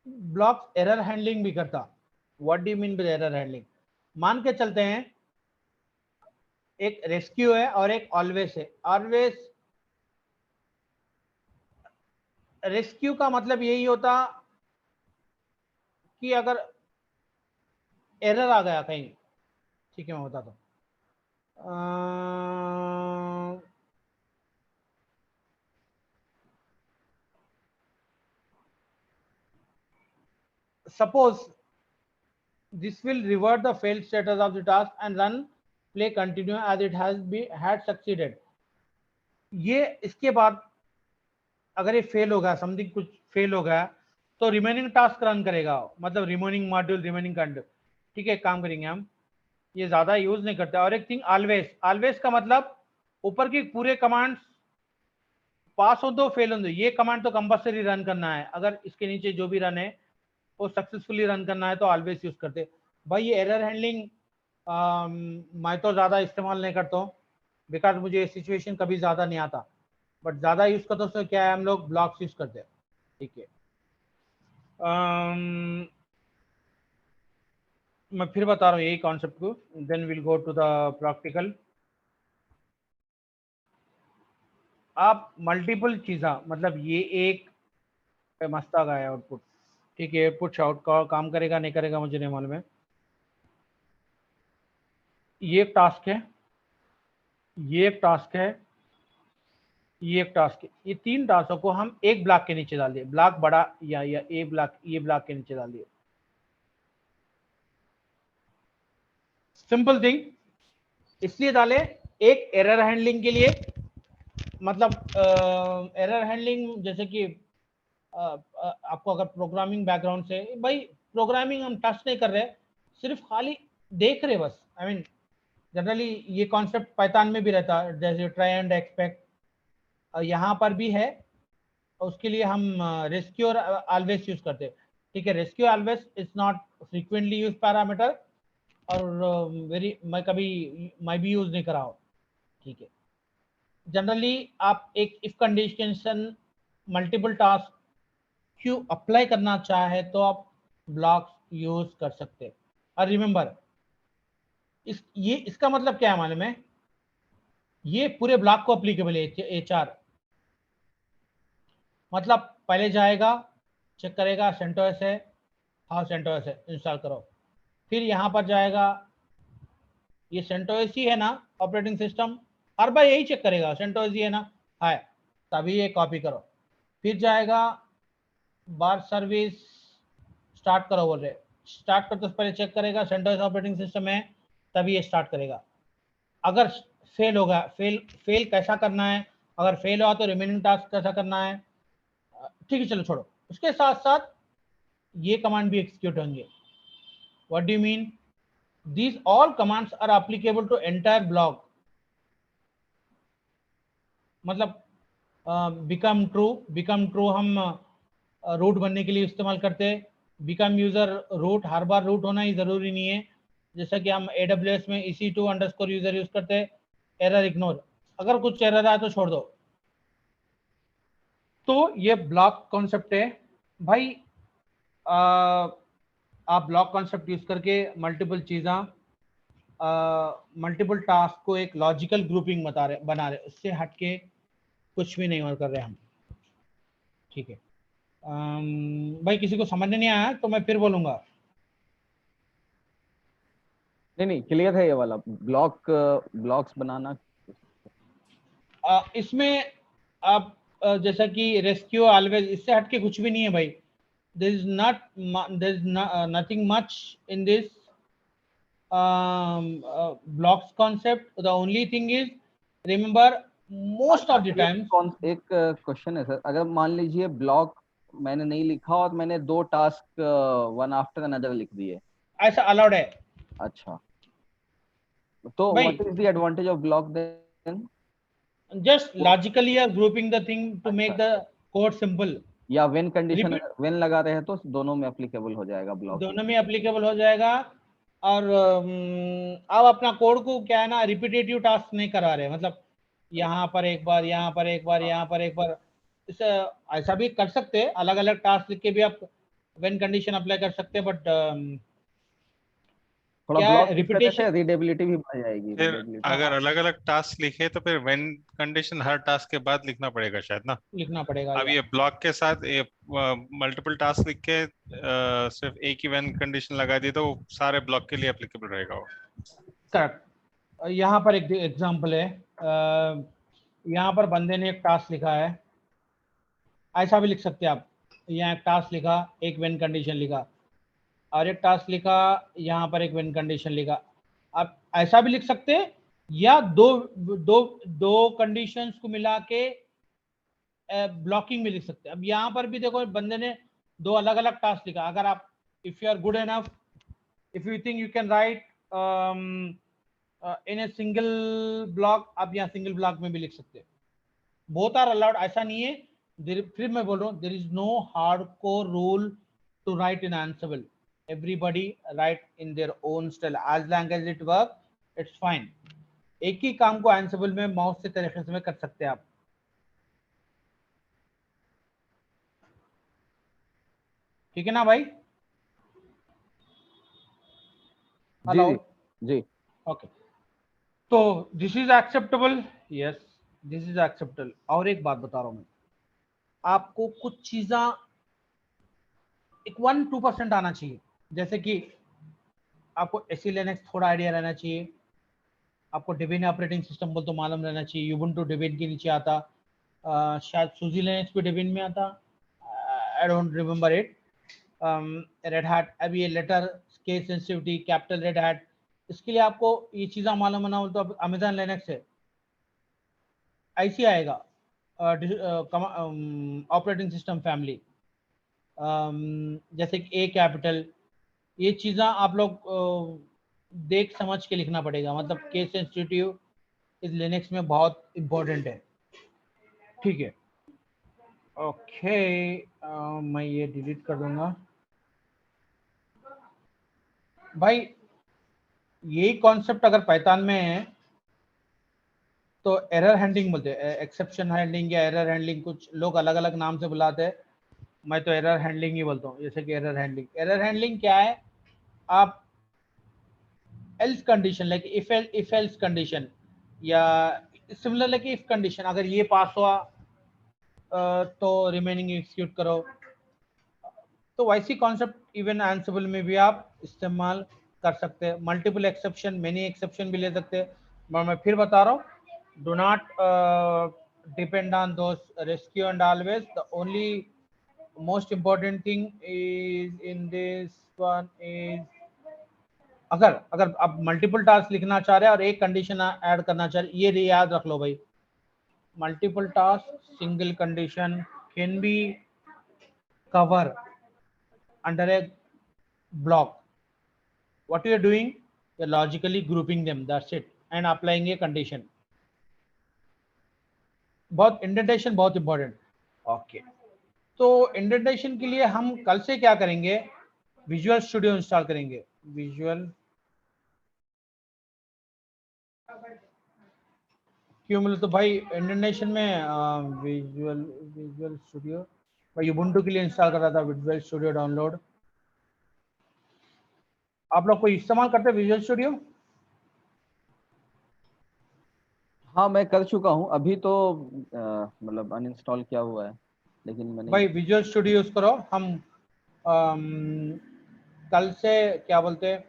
ब्लॉक्स एरर हैंडलिंग भी करता। What do you mean by error handling? मान के चलते हैं एक रेस्क्यू है और एक ऑलवेज है। ऑलवेज, रेस्क्यू का मतलब यही होता कि अगर एरर आ गया कहीं, ठीक है मैं बताता हूँ। Suppose this will revert the failed status of the task and run play continue as it had succeeded। ये इसके बाद अगर ये फेल होगा, समथिंग कुछ फेल हो गया, तो रिमेनिंग टास्क रन करेगा, मतलब रिमेनिंग मॉड्यूल, रिमेनिंग कंड। ठीक है, काम करेंगे हम, ये ज्यादा यूज नहीं करते। और एक थिंग, ऑलवेज। ऑलवेज का मतलब ऊपर की पूरे कमांड्स पास हो दो फेल हो दो, ये कमांड तो कंपल्सरी रन करना है। अगर इसके नीचे जो भी रन है वो सक्सेसफुली रन करना है तो ऑलवेज यूज करते। भाई ये एरर हैंडलिंग मैं तो ज़्यादा इस्तेमाल नहीं करता हूँ, बिकॉज मुझे सिचुएशन कभी ज़्यादा नहीं आता। बट ज़्यादा यूज़ करते तो क्या है, हम लोग ब्लॉक्स यूज़ करते हैं। ठीक है, मैं फिर बता रहा हूँ यही कॉन्सेप्ट को, then will go to the practical. आप मल्टीपल चीज़ा, मतलब ये एक मस्ता का है आउटपुट। ठीक है, पुट आउट का काम करेगा नहीं करेगा मुझे नहीं मालूम है। ये एक टास्क है, ये एक टास्क है, ये एक टास्क है। ये 3 टास्कों को हम एक ब्लॉक के नीचे डाल दिए, ब्लॉक बड़ा या ए ब्लॉक, ये ब्लॉक के नीचे डाल दिए। सिंपल थिंग, इसलिए डाले एक एरर हैंडलिंग के लिए, मतलब एरर हैंडलिंग जैसे कि आपको अगर प्रोग्रामिंग बैकग्राउंड से, भाई प्रोग्रामिंग हम टच नहीं कर रहे, सिर्फ खाली देख रहे बस। आई मीन जनरली ये कॉन्सेप्ट पाइथन में भी रहता है, जैसे ट्राई एंड एक्सपेक्ट, यहाँ पर भी है। उसके लिए हम रेस्क्यू और ऑलवेज यूज करते हैं। ठीक है, rescue always is not frequently use parameter, और मैं भी यूज नहीं करा हूँ। ठीक है, जनरली आप एक इफ कंडीशन मल्टीपल टास्क क्यों अप्लाई करना चाहे तो आप ब्लॉक्स यूज कर सकते हैं। और रिमेंबर, इसका मतलब क्या है मालूम है, ये पूरे ब्लॉक को अप्लीकेबल है। HR मतलब पहले जाएगा, चेक करेगा सेंटोस है, हाँ सेंटोस है, इंस्टॉल करो। फिर यहाँ पर जाएगा, ये सेंटोस ही है ना ऑपरेटिंग सिस्टम, हर बार यही चेक करेगा सेंटोस ही है ना, है, तभी ये कॉपी करो। फिर जाएगा बार सर्विस स्टार्ट करो, बोल रहे स्टार्ट करते पहले चेक करेगा सेंटोस ऑपरेटिंग सिस्टम है, तभी ये स्टार्ट करेगा। अगर फेल होगा, फेल कैसा करना है, अगर फेल हुआ तो रिमेनिंग टास्क कैसा करना है। ठीक है, चलो छोड़ो, उसके साथ साथ ये कमांड भी एग्जीक्यूट होंगे। What do you mean? These all commands are applicable to entire block. मतलब बिकम ट्रू हम रूट बनने के लिए इस्तेमाल करते हैं। बिकम यूजर रूट, हर बार रूट होना ही जरूरी नहीं है, जैसा कि हम AWS में EC2_user यूज करते हैं, एरर इग्नोर, अगर कुछ एरर आया तो छोड़ दो। तो ये ब्लॉक कॉन्सेप्ट है भाई। आप ब्लॉक कॉन्सेप्ट यूज करके मल्टीपल चीज़ें, मल्टीपल टास्क को एक लॉजिकल ग्रुपिंग बना रहे, उससे हटके कुछ भी नहीं और कर रहे हम। ठीक है भाई, किसी को समझ नहीं आया तो मैं फिर बोलूंगा। नहीं क्लियर है ये वाला ब्लॉक्स बनाना। इसमें आप जैसा कि रेस्क्यू ऑलवेज, इससे हटके कुछ भी नहीं है भाई। there is nothing much in this blocks concept. The only thing is remember most of the times। एक क्वेश्चन है सर, अगर मान लीजिए ब्लॉक मैंने नहीं लिखा और मैंने 2 टास्क वन आफ्टर अनदर लिख दिए, ऐसा अलाउड है। अच्छा, तो भाई what is the advantage of block then? just logically you are grouping the thing to make the code simple। या व्हेन कंडीशन, Repeat, व्हेन लगा रहे हैं तो दोनों में एप्लीकेबल हो जाएगा ब्लॉक? दोनों में एप्लीकेबल हो जाएगा। और आप अपना कोड को क्या है ना, रिपीटेटिव टास्क नहीं करा रहे, मतलब यहाँ पर एक बार, यहाँ पर एक बार, यहाँ पर एक बार। इसे ऐसा भी कर सकते हैं, अलग अलग टास्क लिख के भी आप व्हेन कंडीशन अप्लाई कर सकते हैं, बट थोड़ा क्या ब्लॉक रिपीटेशन, रीडेबिलिटी भी बढ़ जाएगी। फिर अगर अलग अलग टास्क लिखे तो फिर व्हेन कंडीशन हर टास्क के बाद लिखना पड़ेगा शायद ना। लिखना पड़ेगा। अब ये ब्लॉक के साथ मल्टीपल टास्क लिख के सिर्फ एक ही व्हेन कंडीशन लगा दी तो सारे ब्लॉक के लिए एप्लीकेबल रहेगा वो। करेक्ट। यहाँ पर एक एग्जांपल है, यहाँ पर बंदे ने एक टास्क लिखा है, ऐसा भी लिख सकते हैं आप। यहाँ एक टास्क लिखा, एक व्हेन कंडीशन लिखा, और एक टास्क लिखा, यहाँ पर एक व्हेन कंडीशन लिखा। आप ऐसा भी लिख सकते हैं, या दो कंडीशंस को मिला के ब्लॉकिंग में लिख सकते हैं। अब यहाँ पर भी देखो, बंदे ने 2 अलग अलग टास्क लिखा। अगर आप, if you are good enough, if you think you can write in a single block, आप यहाँ सिंगल ब्लॉक में भी लिख सकते हैं। बोथ आर अलाउड, ऐसा नहीं है। फिर मैं बोल रहा हूँ, there is no hardcore rule to write in Ansible। Everybody write in their own style, as long as it work, it's fine। एक ही काम को Ansible में माउस से तरीके से कर सकते हैं आप। ठीक है ना भाई? जी जी ओके, तो this is acceptable. Yes, this is acceptable. और एक बात बता रहा हूं मैं आपको, कुछ चीज़ें एक 1-2% आना चाहिए। जैसे कि आपको एसी लिनक्स थोड़ा आइडिया रहना चाहिए, आपको डेबियन ऑपरेटिंग सिस्टम बोल तो मालूम रहना चाहिए। यूबुंटू डेबियन के नीचे आता, शायद सूजी लिनक्स भी डेबियन में आता, I don't remember it. Red Hat, अभी ये letter case sensitivity, capital Red Hat, इसके लिए आपको ये चीज़ें मालूम होना हो तो अमेजन लिनक्स है, ऐसी आएगा ऑपरेटिंग सिस्टम फैमिली। जैसे कि ए कैपिटल, ये चीज़ें आप लोग देख समझ के लिखना पड़ेगा, मतलब केस सेंसिटिव इस लिनक्स में बहुत इम्पोर्टेंट है। ठीक है, ओके, मैं ये डिलीट कर दूंगा भाई। यही कॉन्सेप्ट अगर पाइथन में है तो एरर हैंडलिंग बोलते हैं, एक्सेप्शन हैंडलिंग या एरर हैंडलिंग, कुछ लोग अलग अलग नाम से बुलाते हैं, मैं तो एरर हैंडलिंग ही बोलता हूँ। जैसे कि एरर हैंडलिंग क्या है, आप else condition, like if else condition, या सिमिलर लाइक इफ कंडीशन, अगर ये पास हुआ तो रिमेनिंग एग्जीक्यूट करो। तो वैसी कॉन्सेप्ट इवन Ansible में भी आप इस्तेमाल कर सकते हैं। मल्टीपल एक्सेप्शन, मेनी एक्सेप्शन भी ले सकते हैं। मैं फिर बता रहा हूँ, do not depend on those rescue and always. The only most important thing is in this one is, अगर आप मल्टीपल टास्क लिखना चाह रहे हैं और एक कंडीशन ऐड करना चाह रहे हैं, ये याद रख लो भाई, multiple task single condition can be cover under a block. What you are doing, you are logically grouping them, that's it, and applying a condition। बहुत इंडेंटेशन बहुत इंपॉर्टेंट। ओके, तो इंडेंटेशन के लिए हम कल से क्या करेंगे, विजुअल स्टूडियो इंस्टॉल करेंगे। विजुअल क्यूमुलेटिव तो भाई इंटरनेशनल में विजुअल स्टूडियो भाई उबुंटू के लिए इंस्टॉल कर रहा था, विजुअल स्टूडियो डाउनलोड। आप लोग कोई इस्तेमाल करते हैं विजुअल स्टूडियो? हाँ मैं कर चुका हूँ, अभी तो मतलब अनइंस्टॉल किया हुआ है, लेकिन मैंने भाई विजुअल स्टूडियो यूज करो। हम कल से क्या बोलते हैं,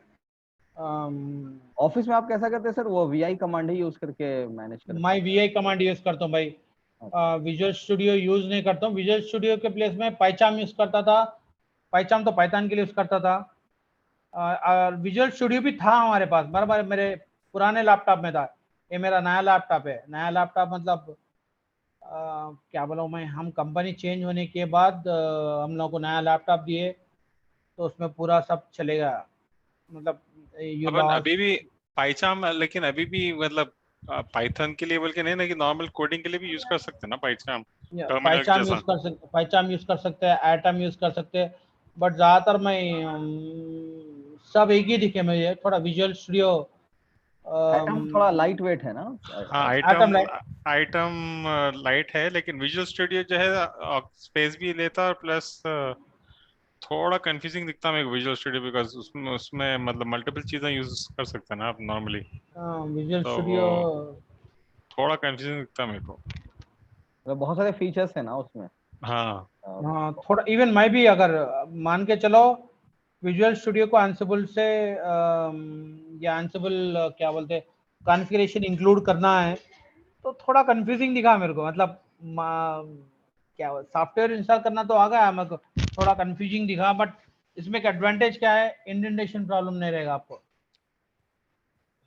ऑफिस में आप कैसा करते हैं सर? वो वी कमांड ही यूज करके मैनेज करते मैं वी कमांड यूज करता हूँ भाई। विजुअल स्टूडियो यूज नहीं करता हूँ। विजुअल स्टूडियो के प्लेस में पाइचाम यूज करता था। पाइचाम तो पाइथन के लिए यूज करता था। और विजुअल स्टूडियो भी था हमारे पास, बराबर मेरे पुराने लैपटॉप में था। ये मेरा नया लैपटॉप है। नया लैपटॉप मतलब क्या बोला मैं, हम कंपनी चेंज होने के बाद हम लोग को नया लैपटॉप दिए, तो उसमें पूरा सब चलेगा। मतलब यू अपन लॉस। अभी भी पाइचाम, लेकिन अभी भी मतलब पाइथन के लिए बोल के नहीं ना, कि नॉर्मल कोडिंग के लिए भी यूज कर सकते हैं ना पाइचाम, टर्मिनल पाइचाम यूज जैसा। कर सकते, पाइचाम यूज कर सकते हैं, एटम यूज कर सकते हैं। बट ज्यादातर मैं सब एक ही दिखे मुझे। थोड़ा विजुअल स्टूडियो हैं। एटम थोड़ा लाइट वेट है ना? हाँ, atom item light. Item light है, लेकिन विजुअल स्टूडियो जो है स्पेस भी लेता है, और प्लस थोड़ा कंफ्यूजिंग दिखता है मेरे को विजुअल स्टूडियो, बिकॉज उसमें उसमें मतलब मल्टीपल चीजें यूज कर सकते हैं ना आप नॉर्मली। विजुअल तो वो स्टूडियो थोड़ा कंफ्यूजिंग दिखता है मेरे को। मतलब बहुत सारे फीचर्स है ना उसमें। हाँ, हाँ थोड़ा इवन मैं भी अगर मान के चलो विजुअल स्टूडियो को एंसिबल से या एंसिबल क्या बोलते हैं कॉन्फ़िगरेशन इंक्लूड करना है, तो थोड़ा कंफ्यूजिंग दिखा मेरे को। मतलब क्या सॉफ्टवेयर इंस्टॉल करना तो आ गया मेरे को, थोड़ा कंफ्यूजिंग दिखा। बट इसमें एक एडवांटेज क्या है, इंडेंटेशन प्रॉब्लम नहीं रहेगा आपको।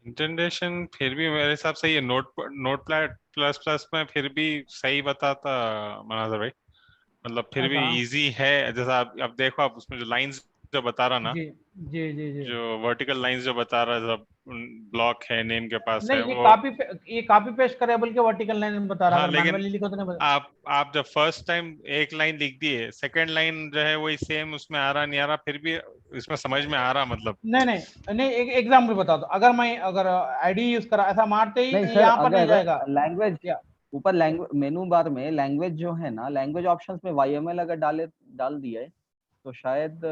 इंटेंडेशन फिर भी मेरे हिसाब से ये नोट प्लस प्लस में फिर भी सही बताता मनाजर भाई। मतलब फिर भी ऐसा? इजी है, जैसा आप अब देखो, आप उसमें जो लाइंस जो बता रहा ना, जी जी जी जी। जो वर्टिकल लाइंस जो बता रहा है, सब ब्लॉक है नेम के पास है नहीं वो। ये कॉपी पेस्ट करेबल के वर्टिकल लाइन बता रहा, हाँ, अगर लेकिन मैनुअली लिखो तो नहीं बता। आप जब फर्स्ट टाइम एक लाइन लिख दिए, सेकंड लाइन जो है वही सेम उसमें आ रहा नहीं आ रहा, फिर भी इसमें समझ में आ रहा मतलब। नहीं नहीं नहीं, एक एग्जाम्पल बता दो। अगर मैं अगर आईडी यूज करा, ऐसा मारते नहीं ही सर, यहाँ पर नहीं अगर जाएगा लैंग्वेज या ऊपर लैंग्वेज मेनू बार में लैंग्वेज जो है ना, लैंग्वेज ऑप्शंस में वाईएमएल अगर डाल दिया है तो शायद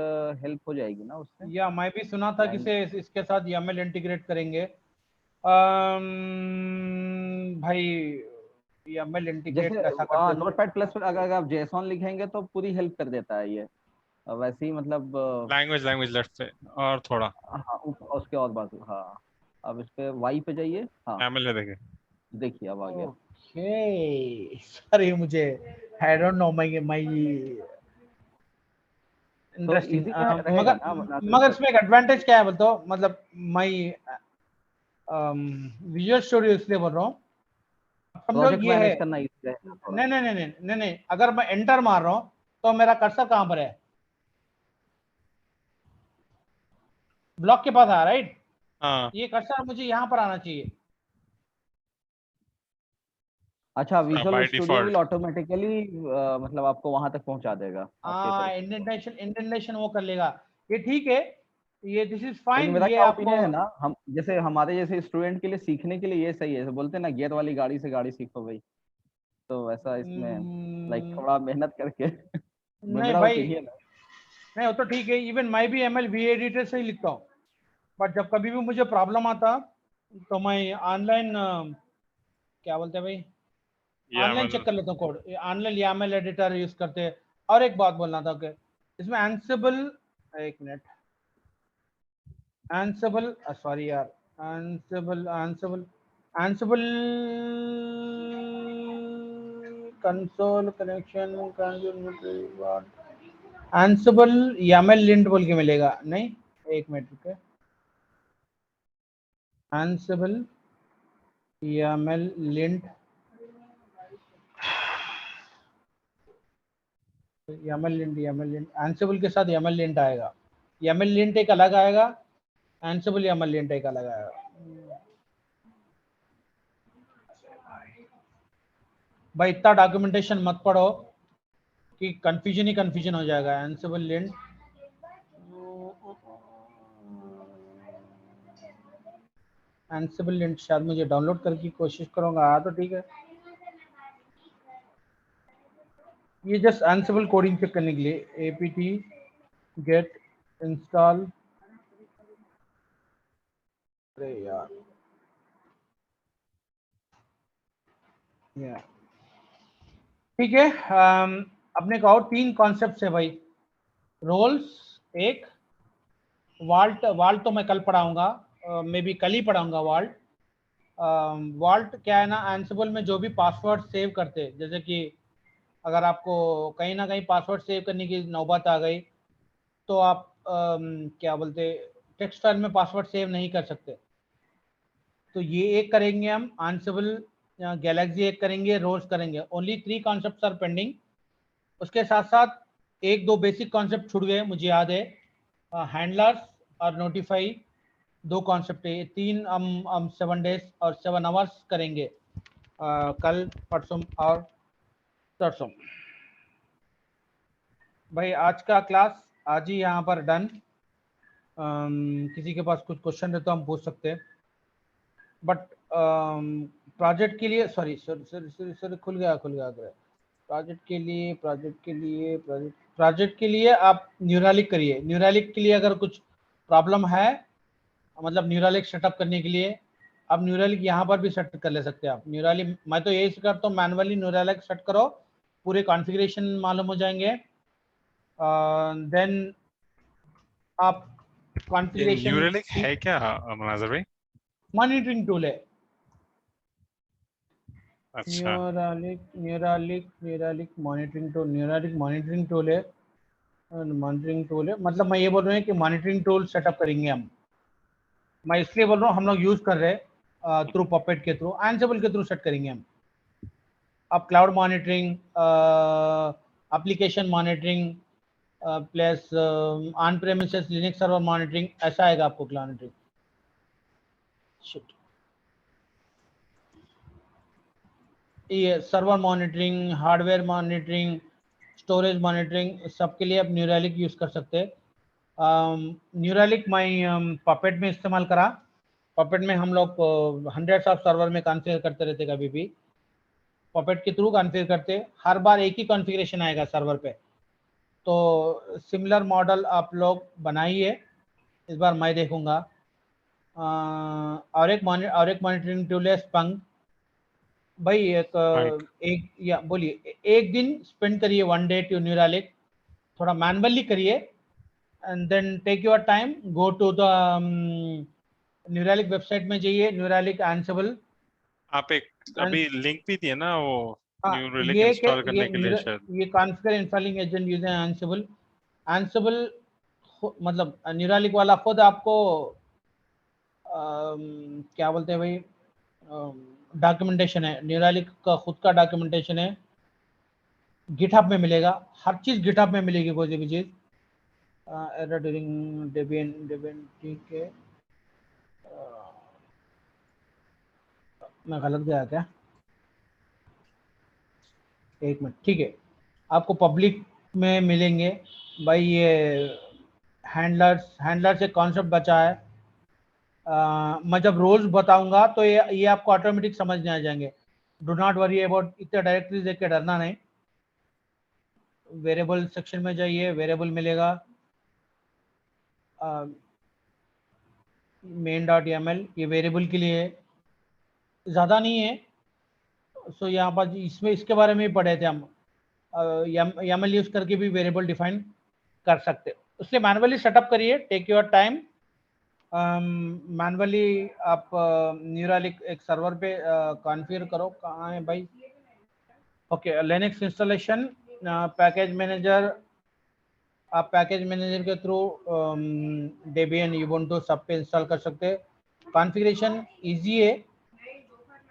हेल्प हो जाएगी ना उससे। या मैं भी सुना था कि लैंग से इसके साथ YAML इंटीग्रेट करेंगे। भाई YAML जैसे इंटीग्रेट कैसा करते हैं? नोटपैड प्लस पर अगर आप जेसॉन लिखेंगे तो पूरी हेल्प कर देता है ये। वैसे ही मतलब लैंग्वेज लैंग्वेज लेफ्ट से और थोड़ा हाँ उसके और बाजू, हाँ। अब इस पे वाई पे जाइए, हाँ एमएल में देखे। देखिए अब आ गया। ओके सॉरी, मुझे आई डोंट नो माई तो इंटरेस्टिंग। इजी रहेगा मगर ना नासिर मगर सर? इसमें एक एडवांटेज क्या है बोलते हो, मतलब मैं विजुअल स्टूडियो इसलिए बोल रहा हूँ, समझो प्रोजेक्ट ये है। मैनेज करना इजी रहेगा थोड़ा। नहीं नहीं नहीं नहीं नहीं नहीं, अगर मैं एंटर मार रहा हूँ तो मेरा कर्सर कहाँ पर है? ब्लॉक के पास आ राइट। हाँ ये कर्सर मुझे यहाँ पर आना चाहिए। अच्छा, visual bye studio will default. Automatically मतलब आपको वहां तक पहुंचा देगा आपके तरफ से तो। इंडेंटेशन वो कर लेगा। ये ठीक है, ये दिस इज लेकिन फाइन, मेरा ये क्या आपको। ओपिनियन है ना, हम जैसे हमारे जैसे स्टूडेंट के लिए सीखने के लिए ये सही है। जैसे बोलते हैं ना, गियर वाली गाड़ी से गाड़ी सीखो भाई। तो वैसा इसमें लाइक हम्म, थोड़ा मेहनत करके नहीं मेरा भाई, ओपिनियन है। नहीं वो तो ठीक है। इवन मैं भी ML वी एडिटर से ही लिखता हूँ। बट जब कभी भी मुझे प्रॉब्लम आता तो मैं ऑनलाइन क्या बोलते हैं भाई, ये ऑनलाइन एमएल। चेक कर लेता हूँ code. Online YAML editor use करते हैं। और एक बात बोलना था कि इसमें एंसिबल, एक मिनट, एंसिबल सॉरी यार, Ansible console connection, Ansible YAML lint बोल के मिलेगा नहीं? एक मिनट रुके, Ansible YAML lint, YAML lint Ansible के साथ YAML लिंट आएगा। YAML लिंट एक अलग आएगा, एंसिबल YAML लिंट एक अलग आएगा। भाई इतना डॉक्यूमेंटेशन मत पढ़ो कि कंफ्यूजन ही कंफ्यूजन हो जाएगा। एंसिबल लिंट एंसिबल लिंट शायद मुझे डाउनलोड करके कोशिश करूंगा। हाँ तो ठीक है, ये जस्ट एंसिबल कोडिंग चेक करने के लिए apt get install। अरे यार ठीक है। अपने का और 3 कॉन्सेप्ट है भाई। रोल्स एक, वाल्ट। वाल्ट तो मैं कल पढ़ाऊंगा, मे बी कल ही पढ़ाऊंगा वाल्ट। वाल्ट क्या है ना, एंसिबल में जो भी पासवर्ड सेव करते हैं, जैसे कि अगर आपको कहीं ना कहीं पासवर्ड सेव करने की नौबत आ गई तो आप क्या बोलते, टेक्स्ट फाइल में पासवर्ड सेव नहीं कर सकते, तो ये एक करेंगे हम एंसिबल। गैलेक्सी एक करेंगे, रोल्स करेंगे। Only 3 concepts are pending. उसके साथ साथ एक दो बेसिक कॉन्सेप्ट छूट गए, मुझे याद है, हैंडलर्स और नोटिफाई, 2 कॉन्सेप्ट है। 3 हम 7 डेज और 7 आवर्स करेंगे, कल परसों और तरसों। भाई आज का क्लास आज ही यहाँ पर डन। किसी के पास कुछ क्वेश्चन है तो हम पूछ सकते हैं, बट प्रोजेक्ट के लिए सॉरी खुल गया प्रोजेक्ट के लिए आप न्यूरालिक करिए। न्यूरालिक के लिए अगर कुछ प्रॉब्लम है, मतलब न्यूरालिक सेटअप करने के लिए आप न्यूरालिक यहाँ पर भी सेट कर ले सकते हैं आप। न्यूरालिक मैं तो यही करता हूँ, मैनुअली न्यूरालिक सेट करो, पूरे कॉन्फ़िगरेशन मालूम हो जाएंगे। देन आप ये कॉन्फ़िगरेशन न्यूरेलिक है क्या मनाजर भाई? मॉनिटरिंग टूल है। अच्छा, न्यूरालिक मॉनिटरिंग टूल है। मतलब मैं ये बोल रहा हूँ कि मॉनिटरिंग टूल सेटअप करेंगे हम। मैं इसलिए बोल रहा हूँ हम लोग यूज कर रहे हैं थ्रू पपेट के थ्रू, एंसिबल के थ्रू सेट करेंगे हम। अब cloud monitoring, application monitoring plus on premises Linux server monitoring, ऐसा आएगा आपको क्लाउड मॉनिटरिंग। ये server monitoring, hardware monitoring, storage monitoring, सबके लिए आप न्यूरालिक यूज कर सकते हैं। न्यूरालिक मैं पपेट में इस्तेमाल करा। पपेट में हम लोग हंड्रेड्स ऑफ सर्वर में कॉन्फ़िगर करते रहते, कभी भी पपेट के थ्रू कॉन्फ़िगर करते, हर बार एक ही कॉन्फ़िगरेशन आएगा सर्वर पे। तो सिमिलर मॉडल आप लोग बनाइए, इस बार मैं देखूंगा। और एक मॉनिटरिंग टूल है स्पंक। भाई एक या बोलिए, एक दिन स्पेंड करिए, 1 डे टू न्यूरालिक, थोड़ा मैनुअली करिए, and then take your time, go to the Neuralink website में जाइए, न्यूरालिक एंसिबल। आप एक अभी लिंक भी दिए ना वो हाँ, न्यूरेलिक इंस्टॉल करने के लिए शायद। ये configure installing agent using Ansible. Ansible मतलब न्यूरालिक वाला खुद आपको क्या बोलते हैं भाई, डॉक्यूमेंटेशन है, न्यूरालिक का खुद का डॉक्यूमेंटेशन है, गिटहब में मिलेगा, हर चीज गिटहब में मिलेगी, कोई भी चीज। एरर ड्यूरिंग डेबियन ठीक है। मैं गलत गया क्या? एक मिनट, ठीक है, आपको पब्लिक में मिलेंगे भाई। ये हैंडलर्स एक कॉन्सेप्ट बचा है। मैं जब रोल्स बताऊंगा तो ये आपको ऑटोमेटिक समझ में आ जाएंगे। डू नॉट वरी अबाउट इतने डायरेक्टरी देख के डरना नहीं। वेरिएबल सेक्शन में जाइए, वेरिएबल मिलेगा, main.yml, ये वेरिएबल के लिए ज़्यादा नहीं है। सो यहाँ पर इसमें इसके बारे में ही पढ़े थे हम, YAML यूज करके भी वेरिएबल डिफाइन कर सकते, इसलिए मैनुअली सेटअप करिए, टेक योर टाइम। मैनुअली आप न्यूरालिक एक सर्वर पे कॉन्फ़िगर करो। कहाँ है भाई? Okay, Linux installation, package manager, आप पैकेज मैनेजर के थ्रू डेबियन, यूबुंटू सब पे इंस्टॉल कर सकते हैं। कॉन्फ़िगरेशन इजी है,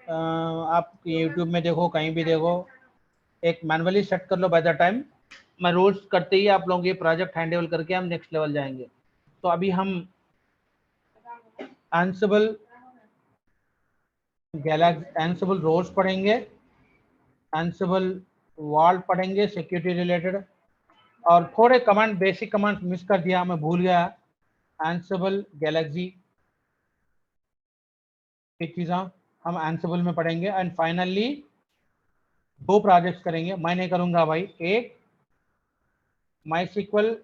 आप यूट्यूब में देखो, कहीं भी देखो, एक मैनुअली सेट कर लो बाय द टाइम। मैं रूल्स करते ही आप लोग ये प्रोजेक्ट हैंडल करके हम नेक्स्ट लेवल जाएंगे। तो अभी हम एंसिबल गैलेक्सी, एंसिबल रोल्स पढ़ेंगे, एंसिबल वॉल्ट पढ़ेंगे सिक्योरिटी रिलेटेड, और थोड़े कमांड, बेसिक कमांड मिस कर दिया, मैं भूल गया। एंसिबल गैलेक्सी एक चीज़ हम एंसिबल में पढ़ेंगे एंड फाइनली 2 प्रोजेक्ट्स करेंगे। मैं नहीं करूंगा भाई, एक MySQL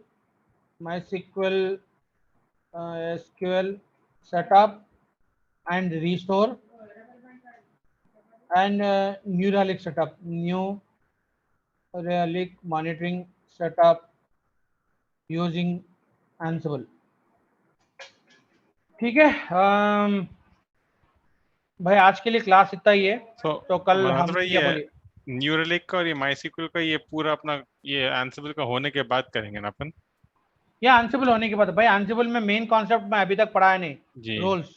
SQL setup and restore and Neuralink setup, Neuralink monitoring setup using Ansible। ठीक है, भाई आज के लिए क्लास इतना ही है। तो कल हम क्या बोलिए, न्यूरलिंक का और ये MySQL का ये पूरा अपना ये Ansible का होने के बाद करेंगे ना अपन। या Ansible होने के बाद भाई, Ansible में मेन कॉन्सेप्ट मैं अभी तक पढ़ाया नहीं, रोल्स,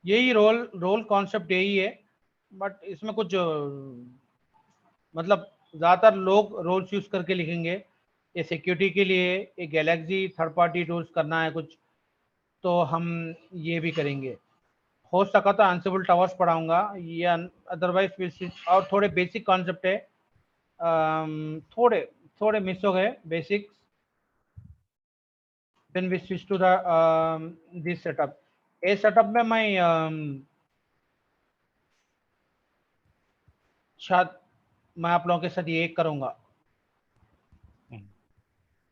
यही रोल कॉन्सेप्ट यही है, बट इसमें कुछ मतलब ज्यादातर लोग रोल्स यूज करके लिखेंगे। ये सिक्योरिटी के लिए एक गैलेक्सी थर्ड पार्टी टूल्स करना है कुछ, तो हम ये भी करेंगे। हो सका तो Ansible टावर्स पढ़ाऊंगा, या अदरवाइज और थोड़े बेसिक कॉन्सेप्ट है, थोड़े मिस हो गए basics. Then we switch to the this setup. A setup में मैं शायद मैं आप लोगों के साथ ये करूंगा,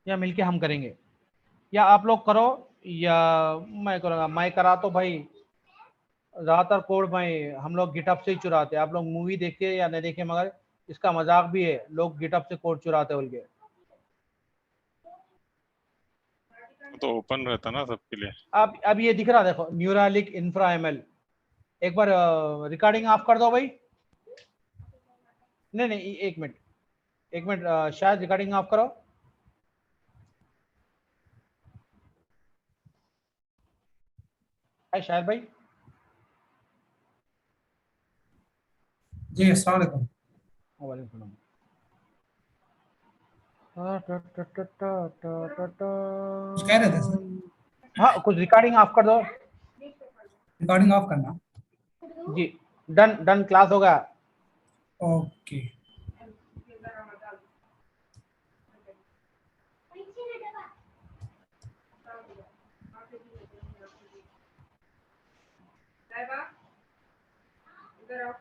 या मिलके हम करेंगे, या आप लोग करो या मैं करूंगा। मैं करा तो भाई ज्यादातर कोड में हम लोग गिटहब से ही चुराते हैं। आप लोग मूवी देखे या नहीं देखे, मगर इसका मजाक भी है, लोग गिटहब से कोड चुराते बोल के। तो ओपन रहता ना सबके लिए। अब ये दिख रहा, देखो न्यूरालिंक इंफ्रा एमएल। एक बार रिकॉर्डिंग ऑफ कर दो भाई। नहीं, एक मिनट, शायद रिकॉर्डिंग ऑफ करो। है शायद भाई? जी अस्सलाम वालेकुम। वालेकुम कुछ कह रहे थे सर? हाँ, कुछ रिकॉर्डिंग ऑफ कर दो रिकॉर्डिंग ऑफ करना। जी। डन क्लास होगा। ओके। इधर आओ।